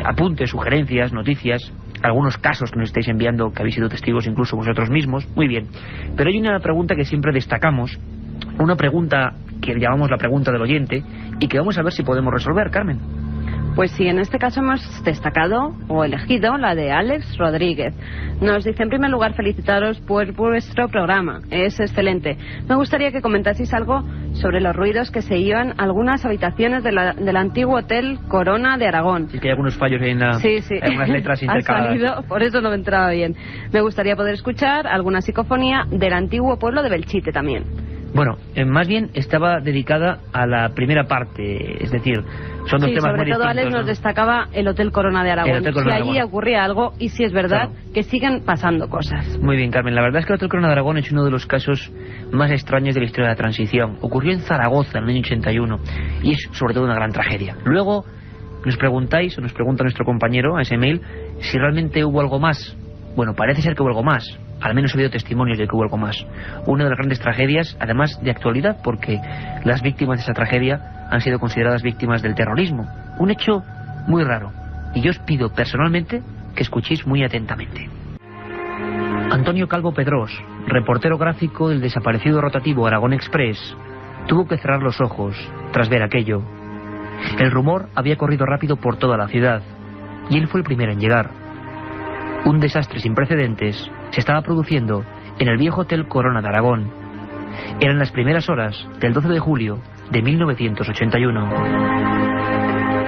apuntes, sugerencias, noticias, algunos casos que nos estáis enviando, que habéis sido testigos incluso vosotros mismos. Muy bien, pero hay una pregunta que siempre destacamos, una pregunta que llamamos la pregunta del oyente, y que vamos a ver si podemos resolver, Carmen. Pues sí, en este caso hemos destacado o elegido la de Alex Rodríguez. Nos dice, en primer lugar, felicitaros por vuestro programa, es excelente. Me gustaría que comentaseis algo sobre los ruidos que se oían algunas habitaciones del antiguo Hotel Corona de Aragón. Sí, que hay algunos fallos en la... Sí. Hay unas letras intercaladas. Ha salido, por eso no me entraba bien. Me gustaría poder escuchar alguna psicofonía del antiguo pueblo de Belchite también. Bueno, más bien estaba dedicada a la primera parte, es decir, son 2 temas muy distintos. Sobre todo Alex nos destacaba el Hotel Corona de Aragón, si allí ocurría algo y si es verdad, claro, que siguen pasando cosas. Muy bien, Carmen, la verdad es que el Hotel Corona de Aragón es uno de los casos más extraños de la historia de la transición. Ocurrió en Zaragoza en el año 81 y es sobre todo una gran tragedia. Luego nos preguntáis, o nos pregunta nuestro compañero a ese mail, si realmente hubo algo más. Bueno, parece ser que hubo algo más. Al menos he oído testimonios de que hubo algo más. Una de las grandes tragedias, además de actualidad, porque las víctimas de esa tragedia han sido consideradas víctimas del terrorismo. Un hecho muy raro. Y yo os pido personalmente que escuchéis muy atentamente. Antonio Calvo Pedrós, reportero gráfico del desaparecido rotativo Aragón Express, tuvo que cerrar los ojos tras ver aquello. El rumor había corrido rápido por toda la ciudad, y él fue el primero en llegar. Un desastre sin precedentes se estaba produciendo en el viejo Hotel Corona de Aragón. Eran las primeras horas del 12 de julio de 1981.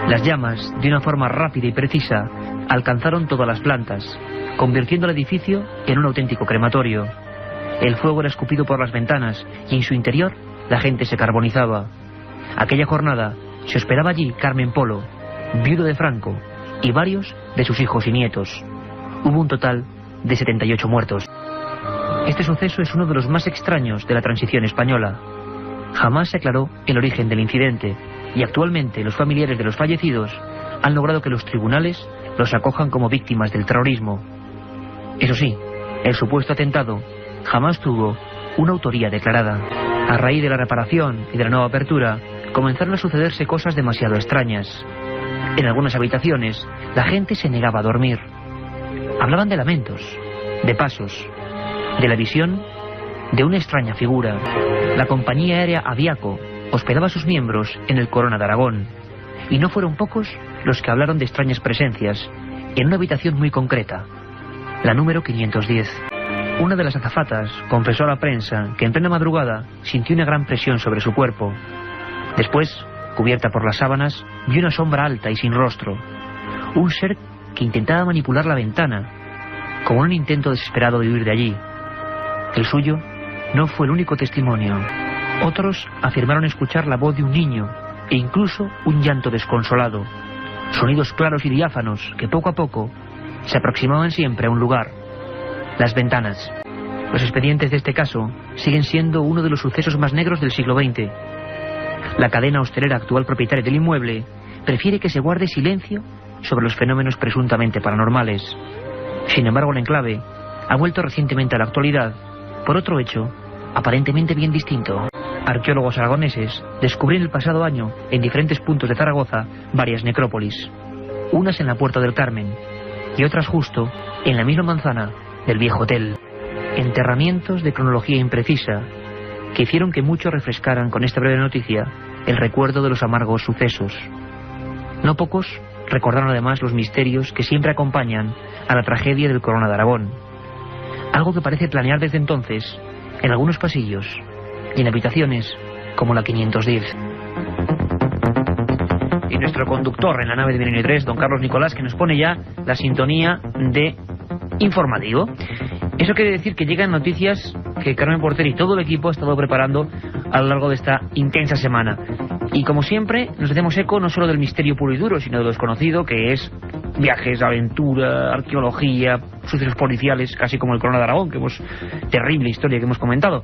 Las llamas, de una forma rápida y precisa, alcanzaron todas las plantas, convirtiendo el edificio en un auténtico crematorio. El fuego era escupido por las ventanas y en su interior la gente se carbonizaba. Aquella jornada se hospedaba allí Carmen Polo, viudo de Franco, y varios de sus hijos y nietos. Hubo un total de 78 muertos. Este suceso es uno de los más extraños de la transición española. Jamás se aclaró el origen del incidente y actualmente los familiares de los fallecidos han logrado que los tribunales los acojan como víctimas del terrorismo. Eso sí, el supuesto atentado jamás tuvo una autoría declarada. A raíz de la reparación y de la nueva apertura, comenzaron a sucederse cosas demasiado extrañas. En algunas habitaciones, la gente se negaba a dormir. Hablaban de lamentos, de pasos, de la visión de una extraña figura. La compañía aérea Aviaco hospedaba a sus miembros en el Corona de Aragón, y no fueron pocos los que hablaron de extrañas presencias en una habitación muy concreta, la número 510. Una de las azafatas confesó a la prensa que en plena madrugada sintió una gran presión sobre su cuerpo. Después, cubierta por las sábanas, vio una sombra alta y sin rostro, un ser que intentaba manipular la ventana, como un intento desesperado de huir de allí. El suyo no fue el único testimonio. Otros afirmaron escuchar la voz de un niño e incluso un llanto desconsolado. sonidos claros y diáfanos que poco a poco se aproximaban siempre a un lugar: las ventanas. Los expedientes de este caso siguen siendo uno de los sucesos más negros del siglo XX. La cadena hostelera actual propietaria del inmueble prefiere que se guarde silencio sobre los fenómenos presuntamente paranormales. Sin embargo, el enclave ha vuelto recientemente a la actualidad por otro hecho aparentemente bien distinto. Arqueólogos aragoneses descubrieron el pasado año en diferentes puntos de Zaragoza varias necrópolis, unas en la Puerta del Carmen y otras justo en la misma manzana del Viejo Hotel. Enterramientos de cronología imprecisa que hicieron que muchos refrescaran con esta breve noticia el recuerdo de los amargos sucesos. No pocos recordaron además los misterios que siempre acompañan a la tragedia del Corona de Aragón, algo que parece planear desde entonces en algunos pasillos y en habitaciones como la 510. Y nuestro conductor en la nave de Milenio 3, don Carlos Nicolás, que nos pone ya la sintonía de informativo. Eso quiere decir que llegan noticias que Carmen Porter y todo el equipo ha estado preparando a lo largo de esta intensa semana. Y como siempre, nos hacemos eco no solo del misterio puro y duro, sino de lo desconocido, que es viajes, aventura, arqueología, sucesos policiales, casi como el Corona de Aragón, terrible historia que hemos comentado.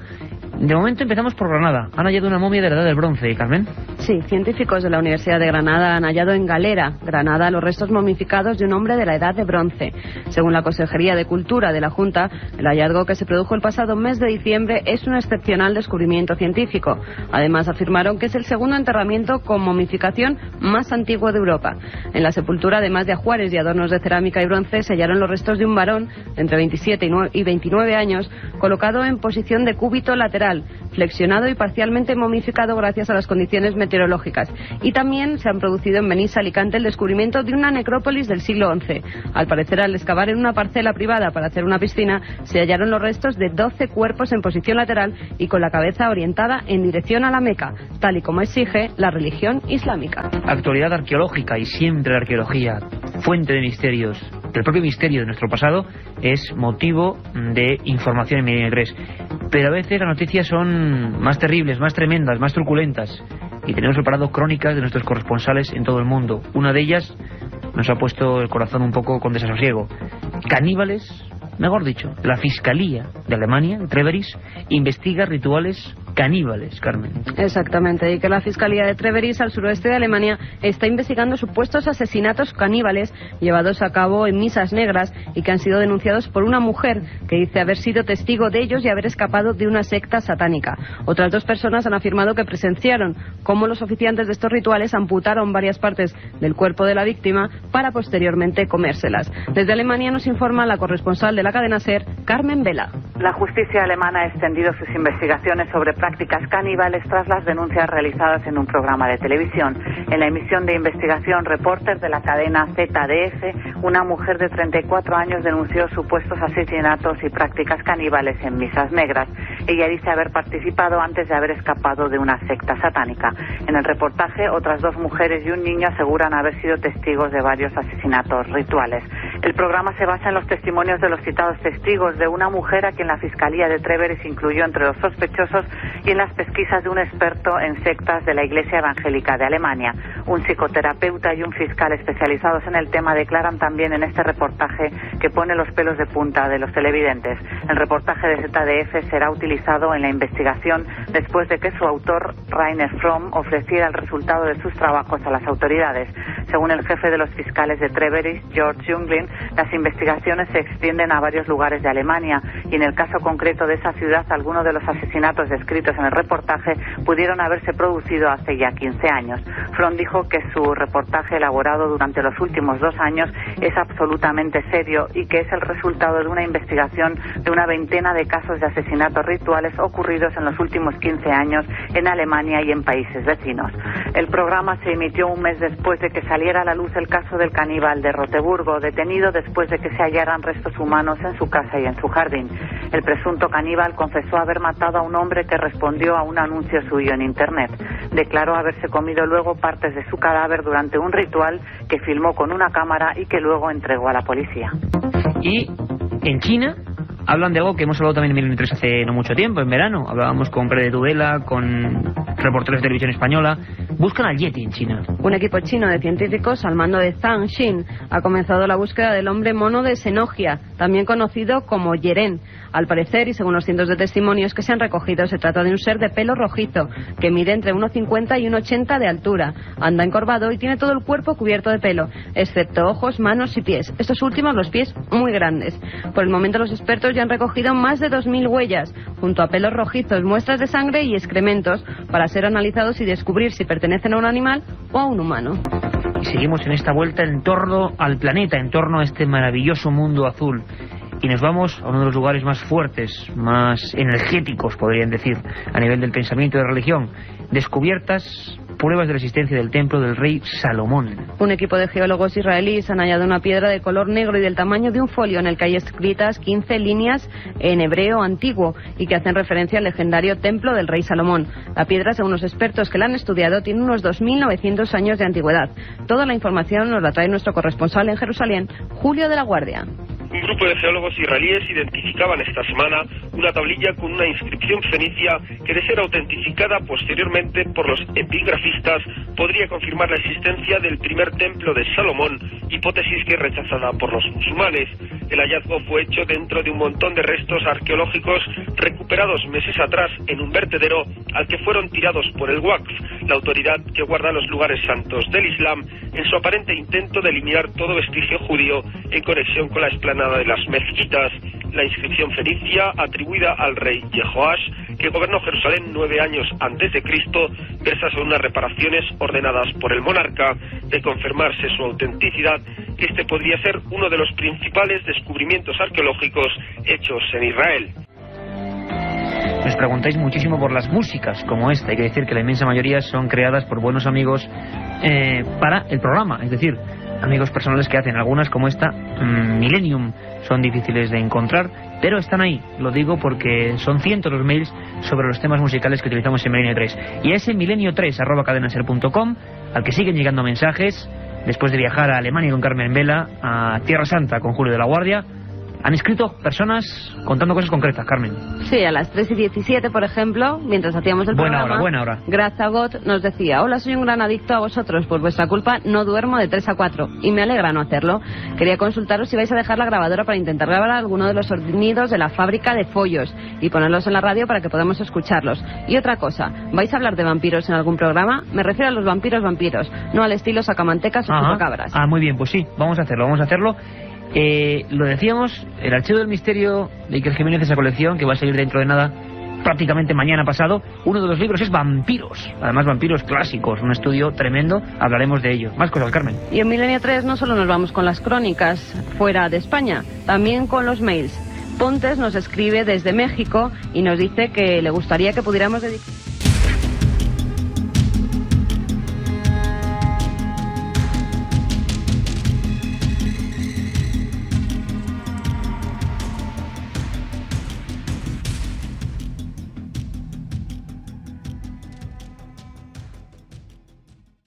De momento empezamos por Granada. Han hallado una momia de la Edad del Bronce, Carmen. Sí, científicos de la Universidad de Granada han hallado en Galera, Granada, los restos momificados de un hombre de la Edad de Bronce. Según la Consejería de Cultura de la Junta, el hallazgo que se produjo el pasado mes de diciembre es un excepcional descubrimiento científico. Además, afirmaron que es el segundo enterramiento con momificación más antiguo de Europa. En la sepultura, además de ajuares y adornos de cerámica y bronce, se hallaron los restos de un varón entre 27 y 29 años, colocado en posición de cúbito lateral, flexionado y parcialmente momificado gracias a las condiciones meteorológicas. Y también se han producido en Benissa, Alicante, el descubrimiento de una necrópolis del siglo XI. Al parecer, al excavar en una parcela privada para hacer una piscina, se hallaron los restos de 12 cuerpos en posición lateral y con la cabeza orientada en dirección a la Meca, tal y como exige la religión islámica. Actualidad arqueológica, y siempre la arqueología, fuente de misterios. El propio misterio de nuestro pasado es motivo de información en Milenio 3. Pero a veces las noticias son más terribles, más tremendas, más truculentas. Y tenemos preparado crónicas de nuestros corresponsales en todo el mundo. Una de ellas nos ha puesto el corazón un poco con desasosiego. Caníbales, mejor dicho, la Fiscalía de Alemania, Treveris, investiga rituales caníbales, Carmen. Exactamente, y que la Fiscalía de Treveris, al suroeste de Alemania, está investigando supuestos asesinatos caníbales llevados a cabo en misas negras y que han sido denunciados por una mujer que dice haber sido testigo de ellos y haber escapado de una secta satánica. Otras 2 personas han afirmado que presenciaron cómo los oficiantes de estos rituales amputaron varias partes del cuerpo de la víctima para posteriormente comérselas. Desde Alemania nos informa la corresponsal de la cadena SER, Carmen Vela. La justicia alemana ha extendido sus investigaciones sobre prácticas caníbales tras las denuncias realizadas en un programa de televisión. En la emisión de investigación Reporter de la cadena ZDF, una mujer de 34 años denunció supuestos asesinatos y prácticas caníbales en misas negras. Ella dice haber participado antes de haber escapado de una secta satánica. En el reportaje, otras 2 mujeres y un niño aseguran haber sido testigos de varios asesinatos rituales. El programa se basa en los testimonios de los citados testigos de una mujer a quien la Fiscalía de Treveris incluyó entre los sospechosos y en las pesquisas de un experto en sectas de la Iglesia Evangélica de Alemania. Un psicoterapeuta y un fiscal especializados en el tema declaran también en este reportaje que pone los pelos de punta de los televidentes. El reportaje de ZDF será utilizado en la investigación después de que su autor, Rainer Fromm, ofreciera el resultado de sus trabajos a las autoridades. Según el jefe de los fiscales de Treveris, George Junglin, las investigaciones se extienden a varios lugares de Alemania y en el caso concreto de esa ciudad, algunos de los asesinatos descritos en el reportaje pudieron haberse producido hace ya 15 años. Fromm dijo que su reportaje elaborado durante los últimos 2 años es absolutamente serio y que es el resultado de una investigación de una veintena de casos de asesinatos rituales ocurridos en los últimos 15 años en Alemania y en países vecinos. El programa se emitió un mes después de que saliera a la luz el caso del caníbal de Roteburgo, detenido después de que se hallaran restos humanos en su casa y en su jardín. El presunto caníbal confesó haber matado a un hombre que respondió a un anuncio suyo en Internet. Declaró haberse comido luego partes de su cadáver durante un ritual que filmó con una cámara y que luego entregó a la policía. Y en China hablan de algo que hemos hablado también en Milenio 3 hace no mucho tiempo, en verano. Hablábamos con Pere de Tudela, con reporteros de televisión española. Buscan al Yeti en China. Un equipo chino de científicos al mando de Zhang Xin ha comenzado la búsqueda del hombre mono de Xenogia, también conocido como Yeren. Al parecer, y según los cientos de testimonios que se han recogido, se trata de un ser de pelo rojizo, que mide entre 1,50 y 1,80 de altura. Anda encorvado y tiene todo el cuerpo cubierto de pelo, excepto ojos, manos y pies. Estos últimos, los pies, muy grandes. Por el momento, los expertos ya han recogido más de 2.000 huellas, junto a pelos rojizos, muestras de sangre y excrementos, para ser analizados y descubrir si pertenecen a un animal o a un humano. Y seguimos en esta vuelta en torno al planeta, en torno a este maravilloso mundo azul. Y nos vamos a uno de los lugares más fuertes, más energéticos, podrían decir, a nivel del pensamiento y de religión. Descubiertas pruebas de la existencia del templo del rey Salomón. Un equipo de geólogos israelíes han hallado una piedra de color negro y del tamaño de un folio en el que hay escritas 15 líneas en hebreo antiguo y que hacen referencia al legendario templo del rey Salomón. La piedra, según los expertos que la han estudiado, tiene unos 2.900 años de antigüedad. Toda la información nos la trae nuestro corresponsal en Jerusalén, Julio de la Guardia. Un grupo de geólogos israelíes identificaban esta semana una tablilla con una inscripción fenicia que, de ser autentificada posteriormente por los epigrafistas, podría confirmar la existencia del primer templo de Salomón, hipótesis que es rechazada por los musulmanes. El hallazgo fue hecho dentro de un montón de restos arqueológicos recuperados meses atrás en un vertedero al que fueron tirados por el Waqf, la autoridad que guarda los lugares santos del Islam, en su aparente intento de eliminar todo vestigio judío en conexión con la explanada de las mezquitas. La inscripción fenicia, atribuida al rey Jehoash, que gobernó Jerusalén 9 años antes de Cristo, versa sobre unas reparaciones ordenadas por el monarca. De confirmarse su autenticidad, este podría ser uno de los principales descubrimientos arqueológicos hechos en Israel. Nos preguntáis muchísimo por las músicas como esta. Hay que decir que la inmensa mayoría son creadas por buenos amigos para el programa, es decir, amigos personales que hacen. Algunas, como esta, Millennium, son difíciles de encontrar, pero están ahí. Lo digo porque son cientos los mails sobre los temas musicales que utilizamos en Milenio 3. Y a ese milenio3@cadenaser.com, al que siguen llegando mensajes, después de viajar a Alemania con Carmen Vela, a Tierra Santa con Julio de la Guardia, han escrito personas contando cosas concretas, Carmen. Sí, a las 3:17, por ejemplo, mientras hacíamos el programa, buena hora. Grazagot nos decía: hola, soy un gran adicto a vosotros, por vuestra culpa no duermo de 3 a 4 y me alegra no hacerlo. Quería consultaros si vais a dejar la grabadora para intentar grabar alguno de los sonidos de la fábrica de follos y ponerlos en la radio para que podamos escucharlos. Y otra cosa, ¿vais a hablar de vampiros en algún programa? Me refiero a los vampiros, no al estilo sacamantecas o chupacabras. Muy bien, pues sí, vamos a hacerlo. Lo decíamos, el Archivo del Misterio de Iker Jiménez, esa colección que va a salir dentro de nada, prácticamente mañana pasado. Uno de los libros es Vampiros, además vampiros clásicos, un estudio tremendo, hablaremos de ello. Más cosas, Carmen. Y en Milenio 3 no solo nos vamos con las crónicas fuera de España, también con los mails. Pontes nos escribe desde México y nos dice que le gustaría que pudiéramos dedicar